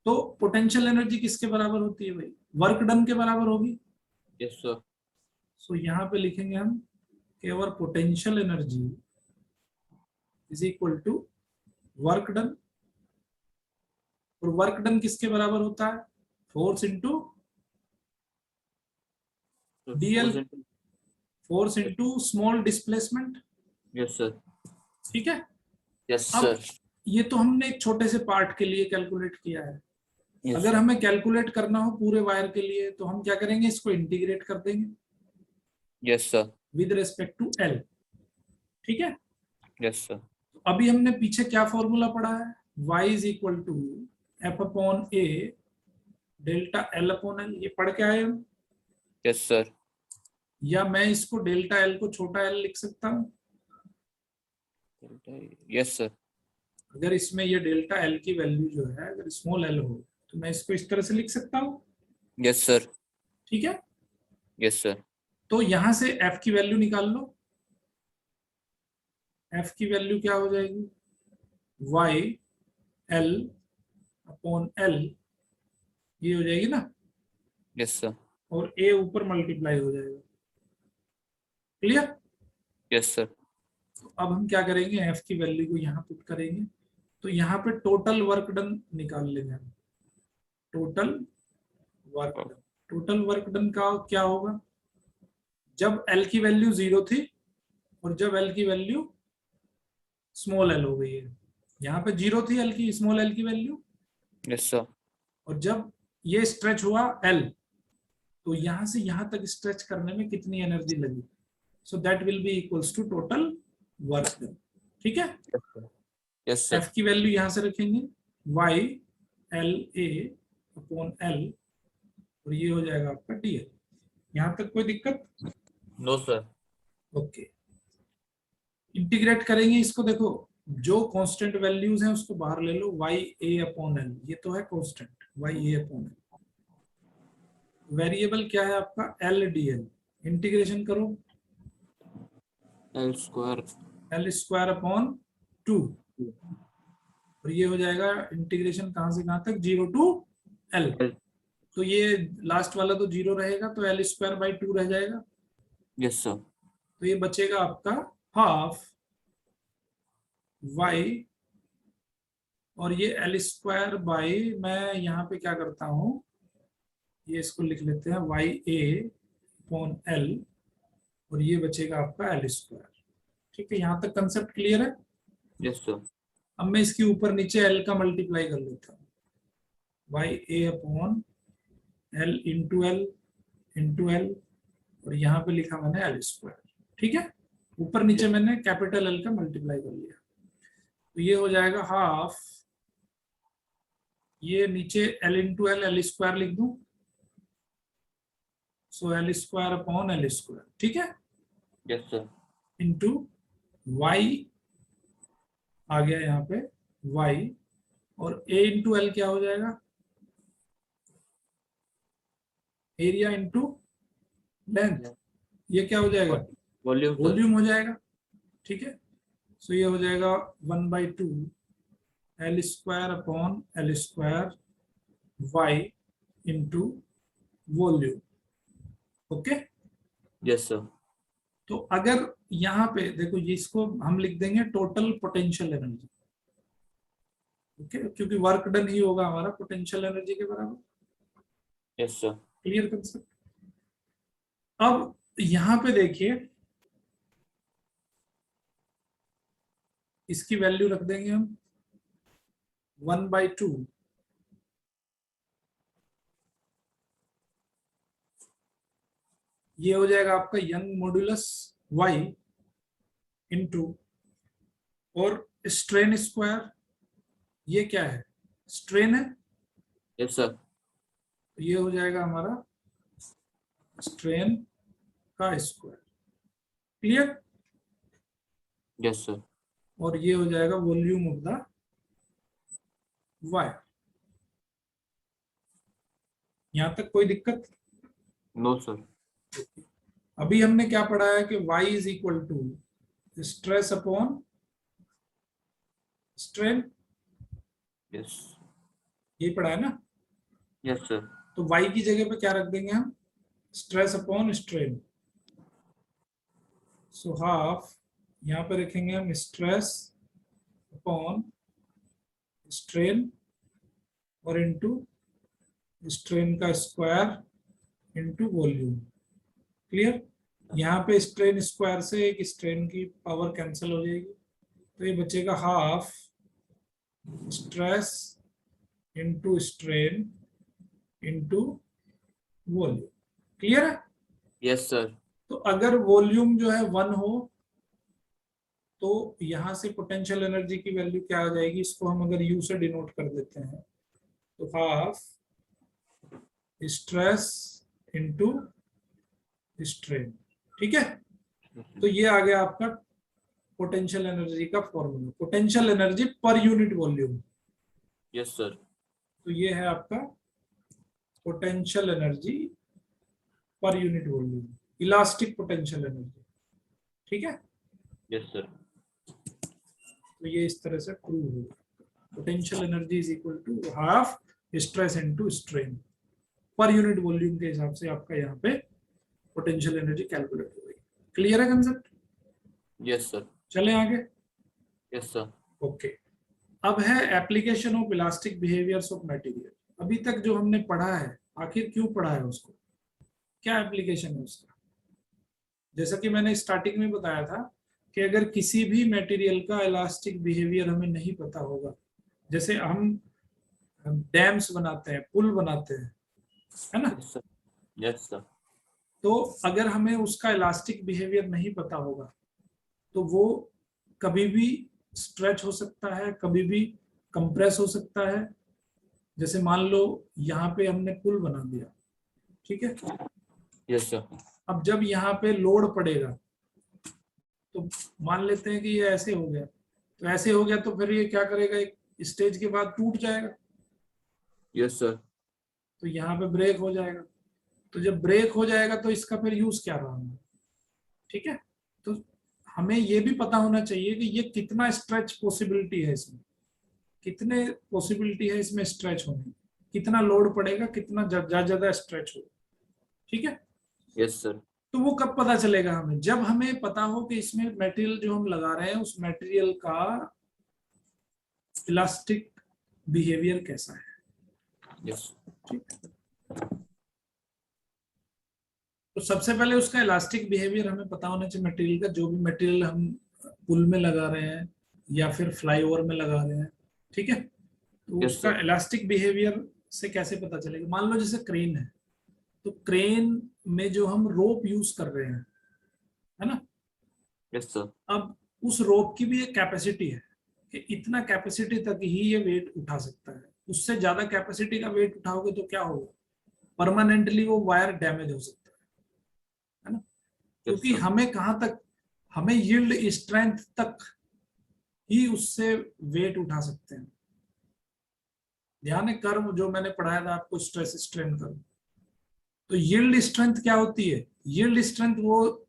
तो पोटेंशियल एनर्जी किसके बराबर होती है भाई? वर्क डन के बराबर होगी। Yes sir. सो यहाँ पे लिखेंगे हम कि our potential energy is equal to work done. और वर्क डन किसके बराबर होता है? Force into DL, force into small displacement. Yes sir. ठीक है। यस अब सर। ये तो हमने एक छोटे से पार्ट के लिए कैलकुलेट किया है। Yes, अगर sir. हमें कैलकुलेट करना हो पूरे वायर के लिए तो हम क्या करेंगे, इसको इंटीग्रेट कर देंगे yes sir. With respect to L, ठीक है। Yes sir. अभी हमने पीछे क्या फॉर्मूला पढ़ा है, y is equal to F upon A delta L upon L, ये पढ़ के आए हम। Yes sir. या मैं इसको डेल्टा एल को छोटा एल लिख सकता हूँ। Yes sir. अगर इसमें ये डेल्टा एल की वैल्यू जो है अगर स्मॉल एल हो तो मैं इसको इस तरह से लिख सकता हूँ। Yes sir. ठीक है, यस सर। तो यहां से एफ की वैल्यू निकाल लो। एफ की वैल्यू क्या हो जाएगी, वाई एल अपॉन एल, ये हो जाएगी ना, यस सर। और ए ऊपर मल्टीप्लाई हो जाएगा। क्लियर। Yes sir. तो अब हम क्या करेंगे, एफ की वैल्यू को यहाँ पुट करेंगे, तो यहाँ पे टोटल वर्क डन निकाल लेंगे हम। Total work done, total work done का क्या होगा, जब एल की वैल्यू 0 थी और जब एल की वैल्यू स्मॉल एल हो गई है। यहाँ पे 0 थी एल की, स्मॉल एल की वैल्यू, यस सर। और जब ये स्ट्रेच हुआ एल, तो यहां से यहां तक स्ट्रेच करने में कितनी एनर्जी लगी, so that will be equals to total work done. ठीक है, यस सर। एफ की वैल्यू यहां से रखेंगे, Y L A upon L, और ये हो जाएगा आपका डी एल। यहां तक कोई दिक्कत? No sir. ओके, इंटीग्रेट करेंगे इसको। देखो जो कांस्टेंट वैल्यूज हैं उसको बाहर ले लो, वाई ए अपॉन एल, ये तो है कांस्टेंट, वाई ए अपॉन एल। वेरिएबल क्या है आपका, एल डी एल। इंटीग्रेशन करो, L square, L square upon 2, और ये हो जाएगा इंटीग्रेशन कहां से कहां तक, 0 टू एल। तो ये लास्ट वाला तो 0 रहेगा, तो एल स्क्वायर बाई 2 रह जाएगा। Yes sir. तो ये बचेगा आपका हाफ वाई, और ये एल स्क्वायर बाई, मैं यहाँ पे क्या करता हूँ, ये इसको लिख लेते हैं वाई ए अपॉन एल, और ये बचेगा आपका एल स्क्वायर। ठीक है, यहाँ तक कंसेप्ट क्लियर है। Yes sir. अब मैं इसके ऊपर नीचे एल का मल्टीप्लाई कर लेता हूँ, वाई ए अपॉन एल इंटू एल, और यहाँ पे लिखा मैंने एल स्क्वायर। ठीक है, ऊपर नीचे मैंने कैपिटल एल का मल्टीप्लाई कर लिया, तो ये हो जाएगा हाफ, ये नीचे एल इंटू एल स्क्वायर लिख दूं, so L square upon L square. ठीक है, यस सर। इंटू वाई आ गया यहाँ पे वाई, और ए इंटू एल क्या हो जाएगा, एरिया इंटू लेंथ, ये क्या हो जाएगा, वॉल्यूम सर। वॉल्यूम हो जाएगा। ठीक है, सो ये हो जाएगा 1/2 L square upon L square Y into volume. Okay, yes sir. तो अगर यहाँ पे देखो, ये इसको हम लिख देंगे टोटल पोटेंशियल एनर्जी। ओके, क्योंकि वर्क डन ही होगा हमारा पोटेंशियल एनर्जी के बराबर। Yes sir. Clear concept. अब यहाँ पे देखिए, इसकी वैल्यू रख देंगे हम 1/2 ये हो जाएगा आपका यंग मॉड्यूलस वाई इंटू, और स्ट्रेन स्क्वायर, ये क्या है, स्ट्रेन है, यस सर। तो ये हो जाएगा हमारा स्ट्रेन का स्क्वायर। क्लियर। Yes sir. और ये हो जाएगा वॉल्यूम ऑफ द वायर। यहां तक कोई दिक्कत? No sir. अभी हमने क्या पढ़ा है कि y is equal to stress upon strain, yes. ये पढ़ा है ना। Yes sir. तो y की जगह पे क्या रख देंगे हम, stress upon strain. So half यहाँ पे रखेंगे हम स्ट्रेस अपॉन स्ट्रेन, और इनटू स्ट्रेन का स्क्वायर इनटू वॉल्यूम। क्लियर। यहाँ पे स्ट्रेन स्क्वायर से एक स्ट्रेन की पावर कैंसिल हो जाएगी, तो ये बचेगा half stress into strain into volume. Clear है। Yes sir. तो अगर वॉल्यूम जो है 1 हो तो यहां से पोटेंशियल एनर्जी की वैल्यू क्या आ जाएगी, इसको हम अगर यू से डिनोट कर देते हैं, तो हाफ स्ट्रेस इनटू स्ट्रेन। ठीक है, तो ये आ गया आपका पोटेंशियल एनर्जी का फॉर्मूला, पोटेंशियल एनर्जी पर यूनिट वॉल्यूम। Yes sir. तो ये है आपका पोटेंशियल एनर्जी पर unit volume, elastic potential energy. ठीक है, यस सर। तो ये इस तरह से प्रूव होगा, potential energy is equal to half stress into strain, per unit volume के हिसाब से आपका यहाँ पे पोटेंशियल एनर्जी कैलकुलेट हो गई। क्लियर है कंसेप्ट? Yes sir. चले आगे। Yes sir. ओके, अब है application of elastic behaviours of material. अभी तक जो हमने पढ़ा है, आखिर क्यों पढ़ा है उसको, क्या एप्लीकेशन है उसका? जैसा कि मैंने स्टार्टिंग में बताया था कि अगर किसी भी मटेरियल का इलास्टिक बिहेवियर हमें नहीं पता होगा, जैसे हम डैम्स बनाते हैं, पुल बनाते हैं, है ना? Yes sir. तो अगर हमें उसका इलास्टिक बिहेवियर नहीं पता होगा तो वो कभी भी स्ट्रेच हो सकता है, कभी भी कंप्रेस हो सकता है। जैसे मान लो यहाँ पे हमने पुल बना दिया, ठीक है, यस सर। अब जब यहाँ पे लोड पड़ेगा तो मान लेते हैं कि ये ऐसे हो गया, तो ऐसे हो गया तो फिर ये क्या करेगा, एक स्टेज के बाद टूट जाएगा। Yes sir. तो यहाँ पे ब्रेक हो जाएगा, तो जब ब्रेक हो जाएगा तो इसका फिर यूज क्या रहा होगा? ठीक है, तो हमें ये भी पता होना चाहिए कि ये कितना स्ट्रेच पॉसिबिलिटी है, इसमें कितने पॉसिबिलिटी है इसमें स्ट्रेच होने, कितना लोड पड़ेगा, कितना ज्यादा स्ट्रेच हो। ठीक है, यस सर। तो वो कब पता चलेगा हमें? जब हमें पता हो कि इसमें मटेरियल जो हम लगा रहे हैं उस मटेरियल का इलास्टिक बिहेवियर कैसा है। यस। ठीक है, तो सबसे पहले उसका इलास्टिक बिहेवियर हमें पता होना चाहिए मटेरियल का, जो भी मटेरियल हम पुल में लगा रहे हैं या फिर फ्लाईओवर में लगा रहे हैं। ठीक है, तो Yes, उसका sir. इलास्टिक बिहेवियर से कैसे पता चलेगा? मान लो जैसे क्रेन है, तो क्रेन में जो हम रोप यूज कर रहे हैं, है ना? Yes sir. अब उस रोप की भी एक कैपेसिटी है कि इतना कैपेसिटी तक ही ये वेट उठा सकता है, उससे ज्यादा कैपेसिटी का वेट उठाओगे तो क्या होगा, परमानेंटली वो वायर डैमेज हो सकता है ना? क्योंकि sir. हमें कहां तक, हमें यील्ड स्ट्रेंथ तक ही उससे वेट उठा सकते हैं। ध्यान है, कर्व जो मैंने पढ़ाया था आपको, स्ट्रेस स्ट्रेन कर्व, तो यील्ड स्ट्रेंथ क्या होती है? यील्ड स्ट्रेंथ वो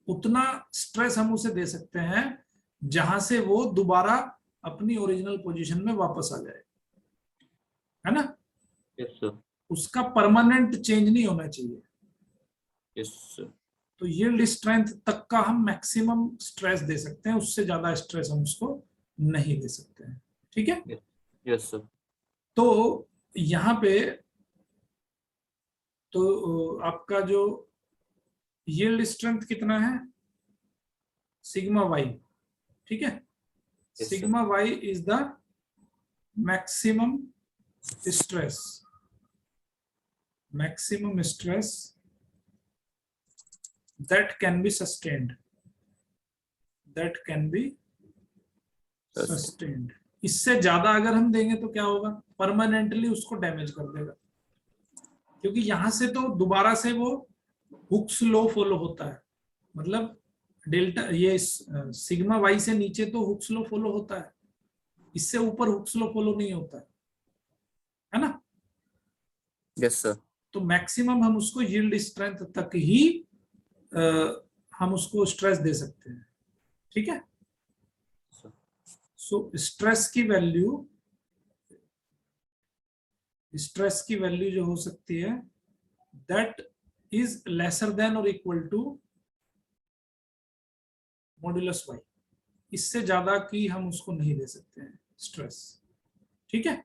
उतना स्ट्रेस हम उसे दे सकते हैं जहां से वो दोबारा अपनी ओरिजिनल पोजीशन में वापस आ जाए, है ना? Yes sir. उसका परमानेंट चेंज नहीं होना चाहिए। Yes sir. तो यील्ड स्ट्रेंथ तक का हम मैक्सिमम स्ट्रेस दे सकते हैं, उससे ज्यादा स्ट्रेस हम उसको नहीं दे सकते हैं। ठीक है, यस सर। तो यहाँ पे तो आपका जो यील्ड स्ट्रेंथ कितना है, सिग्मा वाई। ठीक है, sigma Y is the maximum stress, maximum stress that can be sustained, that can be sustained। इससे ज्यादा अगर हम देंगे तो क्या होगा, परमानेंटली उसको डैमेज कर देगा, क्योंकि यहां से तो दोबारा से वो हुक्स लॉ फॉलो होता है। मतलब डेल्टा, ये सिग्मा वाई से नीचे तो हुक्स लॉ फॉलो होता है, इससे ऊपर हुक्स लॉ फॉलो नहीं होता है ना? Yes sir. तो मैक्सिमम हम उसको यील्ड स्ट्रेंथ तक ही हम उसको स्ट्रेस दे सकते हैं। ठीक है, सो स्ट्रेस की वैल्यू जो हो सकती है, दैट इज लेसर देन और इक्वल टू मॉड्यूलस वाई। इससे ज्यादा की हम उसको नहीं दे सकते हैं स्ट्रेस। ठीक है,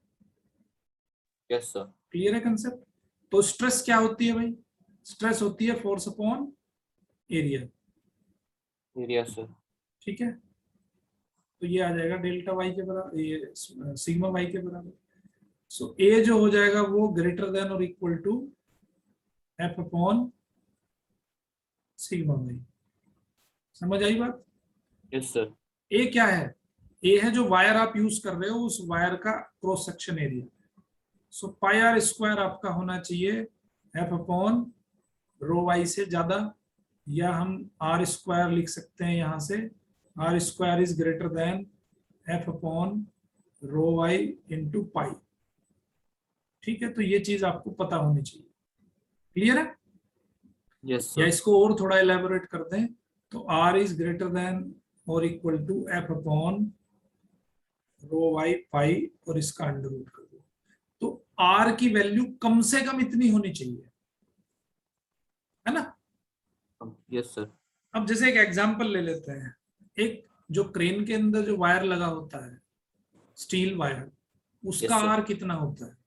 यस सर। क्लियर है कंसेप्ट? तो स्ट्रेस क्या होती है भाई? स्ट्रेस होती है force upon area. Area sir. ठीक है, तो ये आ जाएगा डेल्टा वाई के बराबर, ये सिग्मा वाई के बराबर। सो ए जो हो जाएगा वो ग्रेटर देन और equal to F upon sigma Y. समझ आई बात? Yes sir. ए क्या है? ए है जो वायर आप यूज कर रहे हो, उस वायर का cross section area. So pi r square आपका होना चाहिए एफ अपॉन रो वाई से ज्यादा, या हम आर स्क्वायर लिख सकते हैं यहाँ से, r square is greater than F upon rho Y into pi. ठीक है, तो ये चीज आपको पता होनी चाहिए। क्लियर है? यस या सर। इसको और थोड़ा एलैबोरेट कर दें तो आर इज ग्रेटर देन और equal to F upon rho Y pi और इसका अंडर रूट कर दो। तो आर की वैल्यू कम से कम इतनी होनी चाहिए, है ना? Yes sir. अब जैसे एक एग्जांपल ले लेते हैं, एक जो क्रेन के अंदर जो वायर लगा होता है, स्टील वायर, उसका Yes, sir. आर कितना होता है,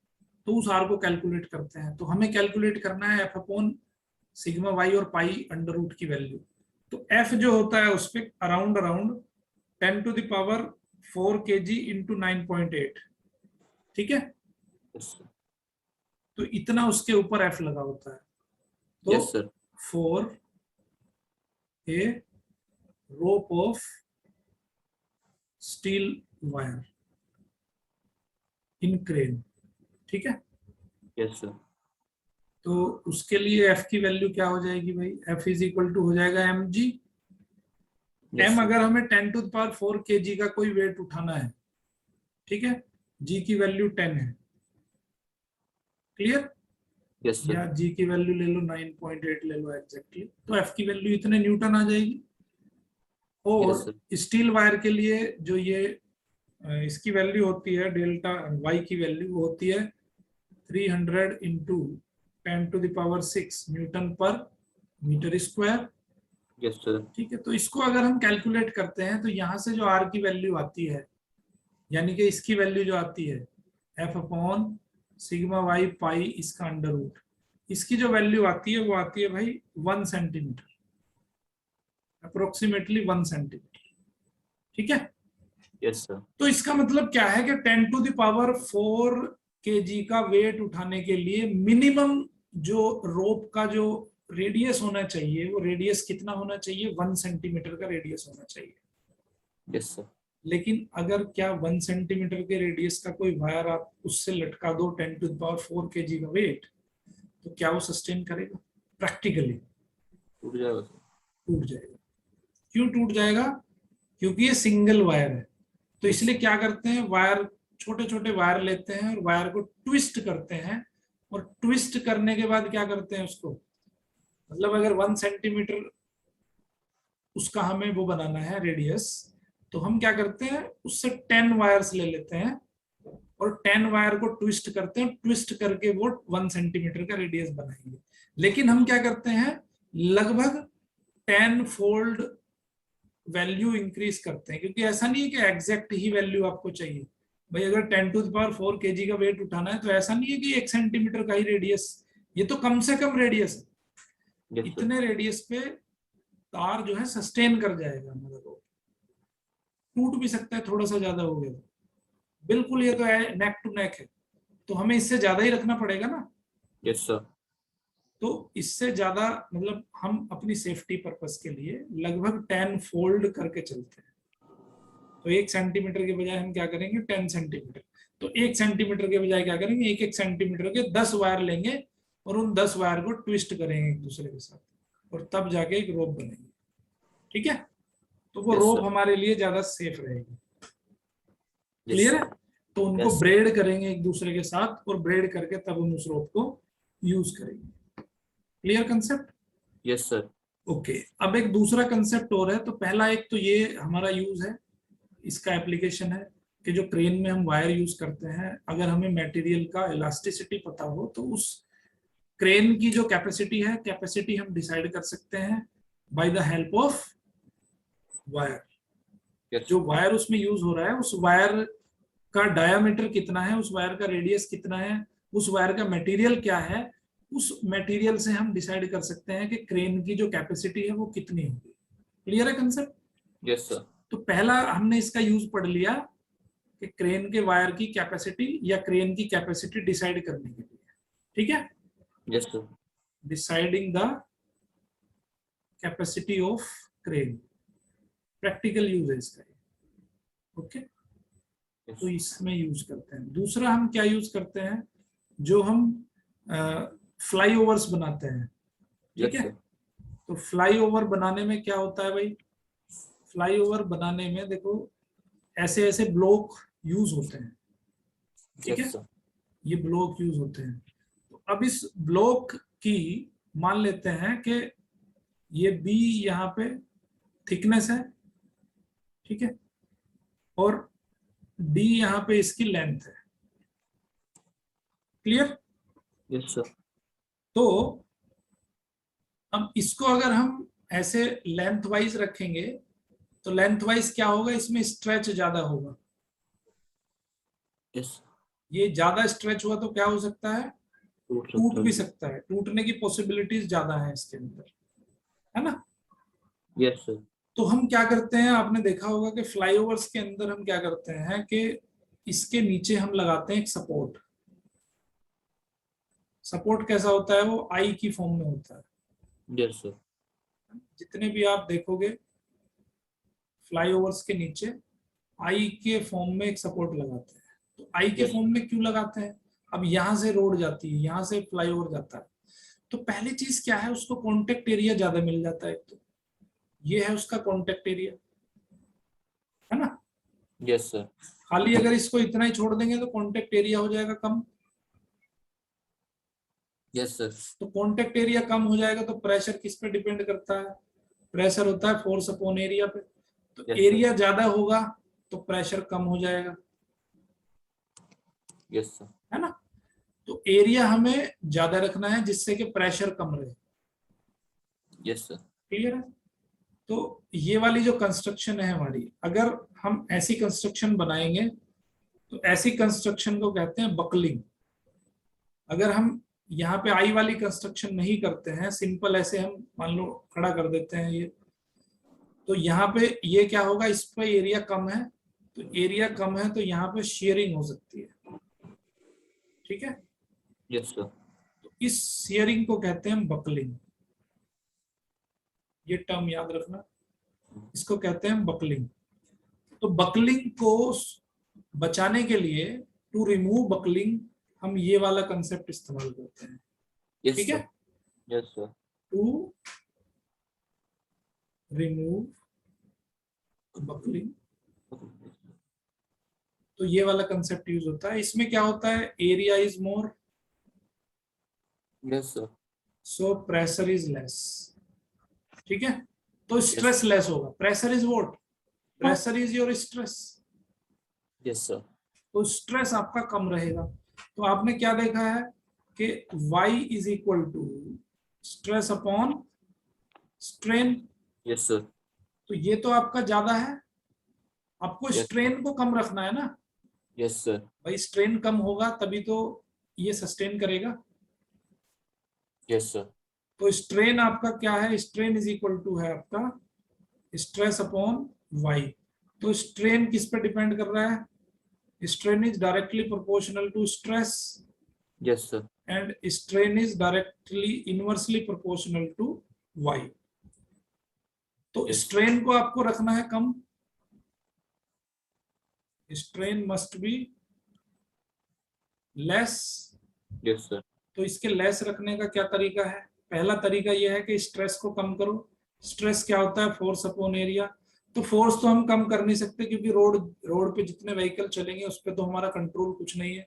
तो उस आर को कैलकुलेट करते हैं। तो हमें कैलकुलेट करना है एफ अपॉन सिग्मा वाई और पाई अंडर रूट की वैल्यू। तो एफ जो होता है उस पर around 10 to the power 4 kg into 9.8। ठीक है, Yes, sir. तो इतना उसके ऊपर एफ लगा होता है। तो Yes, sir. 4 A rope of steel wire in crane. ठीक है, Yes, sir. तो उसके लिए एफ की वैल्यू क्या हो जाएगी भाई? एफ इज इक्वल टू हो जाएगा M G. Yes, M sir. अगर हमें 10 टू द पावर 4 kg का कोई वेट उठाना है, ठीक है, जी की वैल्यू 10 है। क्लियर? Yes, sir. या जी की वैल्यू ले लो 9.8 ले लो एग्जैक्टली, तो एफ की वैल्यू इतने न्यूटन आ जाएगी। Yes, और sir. स्टील वायर के लिए जो ये इसकी वैल्यू होती है डेल्टा वाई की वैल्यू होती है 300 into 10 to the power 6 newton पर मीटर स्क्वायर। Yes, sir. ठीक है, तो इसको अगर हम कैलकुलेट करते हैं तो यहाँ से जो आर की वैल्यू आती है, यानी कि इसकी वैल्यू जो आती है एफ अपॉन सिग्मा वाई पाई इसका अंडर रूट, इसकी जो वैल्यू आती है वो आती है भाई 1 सेंटीमीटर, अप्रोक्सीमेटली 1 सेंटीमीटर। ठीक है, Yes, sir. तो इसका मतलब क्या है कि 10 टू द पावर 4 kg का वेट उठाने के लिए मिनिमम जो रोप का जो रेडियस होना चाहिए, वो रेडियस कितना होना चाहिए? 1 सेंटीमीटर का रेडियस होना चाहिए। Yes, sir. लेकिन अगर क्या 1 सेंटीमीटर के रेडियस का कोई वायर आप उससे लटका दो 10 टू द पावर 4 kg का वेट, तो क्या वो सस्टेन करेगा? प्रैक्टिकली टूट जाएगा सर। टूट जाएगा। क्यों टूट जाएगा? क्योंकि ये सिंगल वायर है। तो Yes, इसलिए sir. क्या करते हैं, वायर छोटे छोटे वायर लेते हैं और वायर को ट्विस्ट करते हैं, और ट्विस्ट करने के बाद क्या करते हैं उसको, मतलब अगर 1 सेंटीमीटर उसका हमें वो बनाना है रेडियस, तो हम क्या करते हैं उससे 10 वायर्स ले लेते हैं और 10 वायर को ट्विस्ट करते हैं, ट्विस्ट करके वो 1 सेंटीमीटर का रेडियस बनाएंगे। लेकिन हम क्या करते हैं, लगभग 10 फोल्ड वैल्यू इंक्रीज करते हैं, क्योंकि ऐसा नहीं है कि एग्जैक्ट ही वैल्यू आपको चाहिए भाई। अगर 10 टू द पावर 4 kg का वेट उठाना है तो ऐसा नहीं है कि 1 सेंटीमीटर का ही रेडियस, ये तो कम से कम रेडियस है। Yes, sir. इतने रेडियस पे तार जो है सस्टेन कर जाएगा हमारा रोप। टूट भी सकता है थोड़ा सा ज्यादा हो गया तो। बिल्कुल ये तो है नेक टू नेक है, तो हमें इससे ज्यादा ही रखना पड़ेगा ना। Yes, sir. तो इससे ज्यादा मतलब हम अपनी सेफ्टी पर्पस के लिए लगभग 10 फोल्ड करके चलते हैं। तो 1 सेंटीमीटर के बजाय हम क्या करेंगे 10 सेंटीमीटर। तो 1 सेंटीमीटर के बजाय क्या करेंगे, 1 सेंटीमीटर के 10 वायर लेंगे और उन 10 वायर को ट्विस्ट करेंगे एक दूसरे के साथ, और तब जाके एक रोप बनेगी। ठीक है, तो वो Yes, रोप sir. हमारे लिए ज्यादा सेफ रहेगी। Yes, क्लियर है? sir. तो उनको Yes, sir. ब्रेड करेंगे एक दूसरे के साथ, और ब्रेड करके तब हम उस रोप को यूज करेंगे। Clear concept? Yes, sir. Okay, अब एक दूसरा कंसेप्ट और है। तो पहला एक तो ये हमारा यूज है, इसका एप्लीकेशन है कि जो क्रेन में हम वायर यूज करते हैं, अगर हमें मटेरियल का इलास्टिसिटी पता हो तो उस क्रेन की जो कैपेसिटी है, कैपेसिटी हम डिसाइड कर सकते हैं by the help of wire. Yes, जो sir. वायर उसमें यूज हो रहा है, उस वायर का डायामीटर कितना है, उस वायर का रेडियस कितना है, उस वायर का मटेरियल क्या है, उस मटेरियल से हम डिसाइड कर सकते हैं कि क्रेन की जो कैपेसिटी है वो कितनी होगी। क्लियर है कंसेप्ट? Yes, sir. तो पहला हमने इसका यूज पढ़ लिया कि क्रेन के वायर की कैपेसिटी या क्रेन की कैपेसिटी डिसाइड करने के लिए। ठीक है, Yes, sir. Deciding the capacity of crane, practical use है इसका। Okay, Yes. तो इसमें यूज करते हैं। दूसरा हम क्या यूज करते हैं, जो हम फ्लाईओवर्स बनाते हैं। ठीक Yes, है, sir. तो फ्लाईओवर बनाने में क्या होता है भाई, फ्लाईओवर बनाने में देखो ऐसे ऐसे ब्लॉक यूज होते हैं, ठीक yes है, sir, ये ब्लॉक यूज होते हैं। तो अब इस ब्लॉक की मान लेते हैं कि ये बी यहाँ पे थिकनेस है, ठीक है, और डी यहाँ पे इसकी लेंथ है, क्लियर। yes sir, तो अब इसको अगर हम ऐसे लेंथ वाइज रखेंगे तो लेंथ वाइज क्या होगा, इसमें स्ट्रेच ज्यादा होगा, yes ये ज्यादा स्ट्रेच हुआ तो क्या हो सकता है, टूट टूट सकता भी है, सकता है, टूटने की पॉसिबिलिटीज ज्यादा है इसके अंदर, है ना। yes sir, तो हम क्या करते हैं, आपने देखा होगा कि फ्लाईओवर्स के अंदर हम क्या करते हैं कि इसके नीचे हम लगाते हैं एक सपोर्ट। सपोर्ट कैसा होता है, वो आई की फॉर्म में होता है। yes sir, जितने भी आप देखोगे फ्लाईओवर्स के नीचे आई के फॉर्म में एक सपोर्ट लगाते हैं। तो आई के yes फॉर्म में क्यों लगाते हैं, अब यहां से रोड जाती है, यहां से फ्लाईओवर जाता है, तो पहली चीज क्या है, उसको कॉन्टेक्ट एरिया ज्यादा मिल जाता है। तो ये है उसका कॉन्टेक्ट एरिया, है ना। yes sir, खाली अगर इसको इतना ही छोड़ देंगे तो कॉन्टेक्ट एरिया हो जाएगा कम। yes sir, तो कॉन्टेक्ट एरिया कम हो जाएगा तो प्रेशर किस पे डिपेंड करता है, प्रेशर होता है फोर्स अपॉन एरिया पे। तो yes sir, एरिया ज्यादा होगा तो प्रेशर कम हो जाएगा, yes sir, है ना। तो एरिया हमें ज्यादा रखना है जिससे कि प्रेशर कम रहे, yes sir, क्लियर है। तो ये वाली जो कंस्ट्रक्शन है हमारी, अगर हम ऐसी कंस्ट्रक्शन बनाएंगे तो ऐसी कंस्ट्रक्शन को कहते हैं बकलिंग। अगर हम यहाँ पे आई वाली कंस्ट्रक्शन नहीं करते हैं, सिंपल ऐसे हम मान लो खड़ा कर देते हैं ये, तो यहाँ पे ये क्या होगा, इस पे एरिया कम है, तो एरिया कम है तो यहाँ पे शेयरिंग हो सकती है, ठीक है। yes sir, तो इस शेयरिंग को कहते हैं बकलिंग, ये टर्म याद रखना, इसको कहते हैं बकलिंग। तो बकलिंग को बचाने के लिए, टू रिमूव बकलिंग, हम ये वाला कंसेप्ट इस्तेमाल करते हैं, yes ठीक sir, है। yes sir, to remove buckling, तो ये वाला कंसेप्ट यूज होता है। इसमें क्या होता है, area is more yes sir, so pressure is less, ठीक है। तो yes स्ट्रेस लेस होगा, pressure is what, pressure is your stress, yes sir, तो स्ट्रेस आपका कम रहेगा। तो आपने क्या देखा है कि y is equal to stress upon strain, yes sir, तो ये तो आपका ज्यादा है, आपको yes स्ट्रेन को कम रखना है ना yes sir, भाई, स्ट्रेन कम होगा तभी तो ये सस्टेन करेगा। yes sir, तो स्ट्रेन आपका क्या है, स्ट्रेन इज इक्वल टू है आपका स्ट्रेस अपॉन वाई। तो स्ट्रेन किस पे डिपेंड कर रहा है, strain is directly proportional to stress yes sir, and strain is directly inversely proportional to y। तो yes strain को आपको रखना है कम, strain must be less। yes sir, तो इसके लेस रखने का क्या तरीका है, पहला तरीका यह है कि स्ट्रेस को कम करो। स्ट्रेस क्या होता है, फोर्स अपॉन एरिया। तो फोर्स तो हम कम कर नहीं सकते क्योंकि रोड पे जितने व्हीकल चलेंगे उस पर तो हमारा कंट्रोल कुछ नहीं है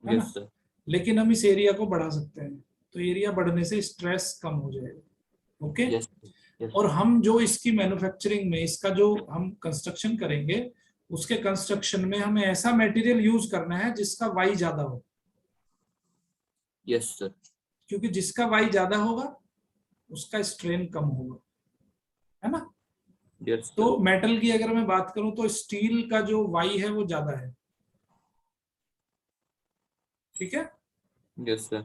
yes ना। sir, लेकिन हम इस एरिया को बढ़ा सकते हैं, तो एरिया बढ़ने से स्ट्रेस कम हो जाएगा, ओके। yes yes और हम जो इसकी मैन्युफैक्चरिंग में, इसका जो हम कंस्ट्रक्शन करेंगे, उसके कंस्ट्रक्शन में हमें ऐसा मटेरियल यूज करना है जिसका वाई ज्यादा हो, yes sir, क्योंकि जिसका वाई ज्यादा होगा उसका स्ट्रेन कम होगा, है ना। yes तो sir, मेटल की अगर मैं बात करूं तो स्टील का जो वाई है वो ज्यादा है, ठीक है। yes sir,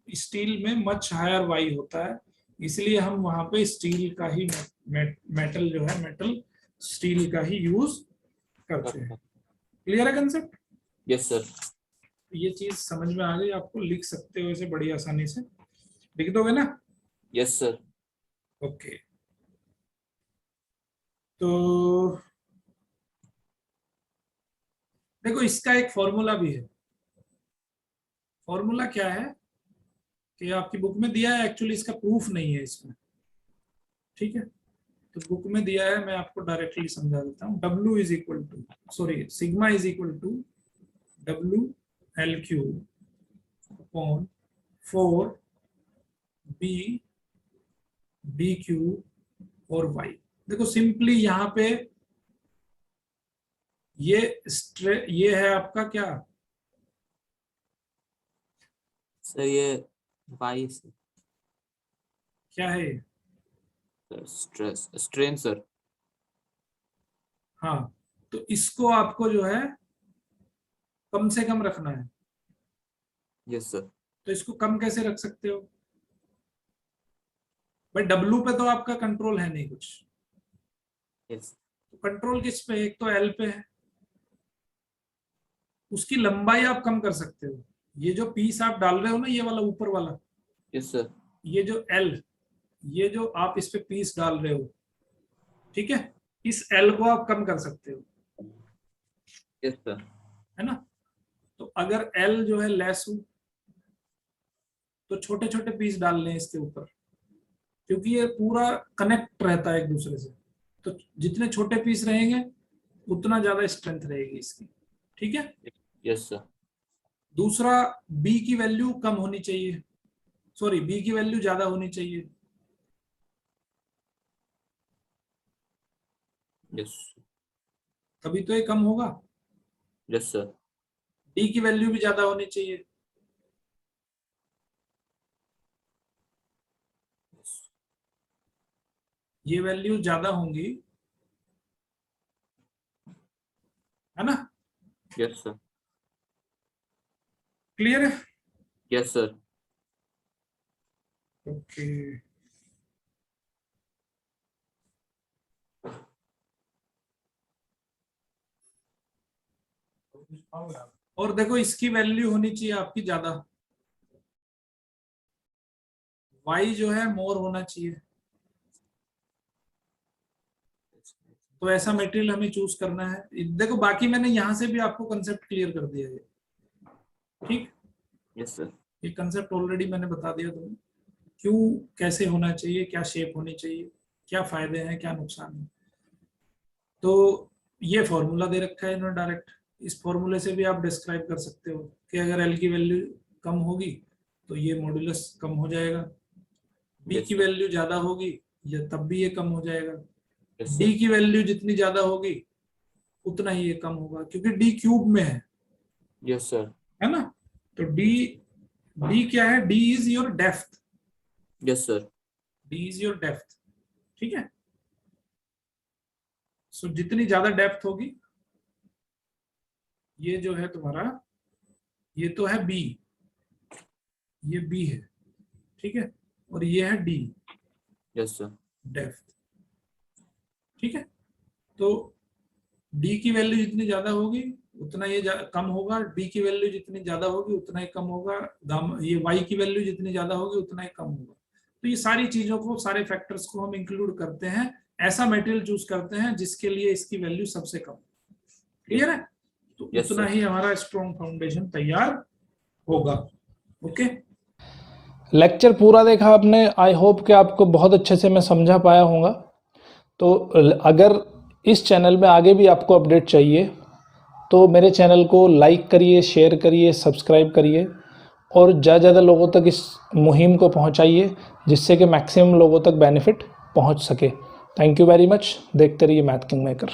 स्टील में मच हायर वाई होता है, इसलिए हम वहां पे स्टील का ही मेटल जो है, मेटल स्टील का ही यूज करते हैं। क्लियर है कंसेप्ट, yes sir, ये चीज समझ में आ गई आपको, लिख सकते हो इसे बड़ी आसानी से, लिख दोगे ना, yes sir, ओके। तो देखो इसका एक फॉर्मूला भी है। फॉर्मूला क्या है कि आपकी बुक में दिया है, एक्चुअली इसका प्रूफ नहीं है इसमें, ठीक है। तो बुक में दिया है, मैं आपको डायरेक्टली समझा देता हूँ। W is equal to, sorry, sigma is equal to WL cube upon 4B cube और Y। देखो सिंपली यहाँ पे ये है आपका क्या सर ये वाई सर, क्या है? Stress strain sir. हाँ, तो इसको आपको जो है कम से कम रखना है। Yes sir. तो इसको कम कैसे रख सकते हो भाई? W पे तो आपका कंट्रोल है नहीं कुछ, यस तो कंट्रोल किस पे है? एक तो L पे है, उसकी लंबाई आप कम कर सकते हो। ये जो पीस आप डाल रहे हो ना, ये वाला ऊपर वाला, यस सर। ये जो L, ये जो आप इस पे पीस डाल रहे हो, ठीक है, इस L को आप कम कर सकते हो, यस सर। है ना। तो अगर L जो है लेस हो तो छोटे छोटे पीस डाल लें इसके ऊपर, क्योंकि ये पूरा कनेक्ट रहता है एक दूसरे से। तो जितने छोटे पीस रहेंगे उतना ज्यादा स्ट्रेंथ रहेगी इसकी, ठीक है। Yes sir. दूसरा, B की वैल्यू कम होनी चाहिए, सॉरी B की वैल्यू ज्यादा होनी चाहिए। यस तभी तो ये कम होगा। Yes sir. D की वैल्यू भी ज्यादा होनी चाहिए। ये वैल्यू ज्यादा होंगी, है ना। Yes sir. क्लियर है? Yes sir. ओके। और देखो इसकी वैल्यू होनी चाहिए आपकी ज्यादा, Y जो है मोर होना चाहिए। तो ऐसा मटेरियल हमें चूज करना है। देखो बाकी मैंने यहां से भी आपको कंसेप्ट क्लियर कर दिया है, ठीक। Yes sir. ये कंसेप्ट ऑलरेडी मैंने बता दिया तुम्हें, क्यों कैसे होना चाहिए, क्या शेप होनी चाहिए, क्या फायदे हैं क्या नुकसान है। तो ये फॉर्मूला दे रखा है इन्होंने डायरेक्ट, इस फॉर्मूले से भी आप डिस्क्राइब कर सकते हो कि अगर L की वैल्यू कम होगी तो ये मॉड्यूलस कम हो जाएगा, B की वैल्यू ज्यादा होगी या तब भी ये कम हो जाएगा, D की वैल्यू जितनी ज्यादा होगी उतना ही ये कम होगा, क्योंकि D क्यूब में है। Yes sir. है ना। तो D क्या है? D is your depth. Yes sir. D is your depth, ठीक है। सो जितनी ज्यादा डेप्थ होगी, ये जो है तुम्हारा, ये तो है B, ये B है, ठीक है, और ये है D, यस सर। डेप्थ, ठीक है। तो D की वैल्यू जितनी ज्यादा होगी उतना ये कम होगा, D की वैल्यू जितनी ज्यादा होगी उतना ही कम होगा, ये Y की वैल्यू जितनी ज्यादा होगी उतना ही कम होगा। तो ये सारी चीजों को, सारे फैक्टर्स को हम इंक्लूड करते हैं, ऐसा मटेरियल चूज करते हैं जिसके लिए इसकी वैल्यू सबसे कम। क्लियर है? तो उतना ही हमारा स्ट्रॉन्ग फाउंडेशन तैयार होगा। ओके। लेक्चर पूरा देखा आपने, आई होप कि आपको बहुत अच्छे से मैं समझा पाया होगा। तो अगर इस चैनल में आगे भी आपको अपडेट चाहिए तो मेरे चैनल को लाइक करिए, शेयर करिए, सब्सक्राइब करिए और ज़्यादा ज़्यादा लोगों तक इस मुहिम को पहुंचाइए, जिससे कि मैक्सिमम लोगों तक बेनिफिट पहुंच सके। Thank you very much. देखते रहिए मैथ किंग मेकर।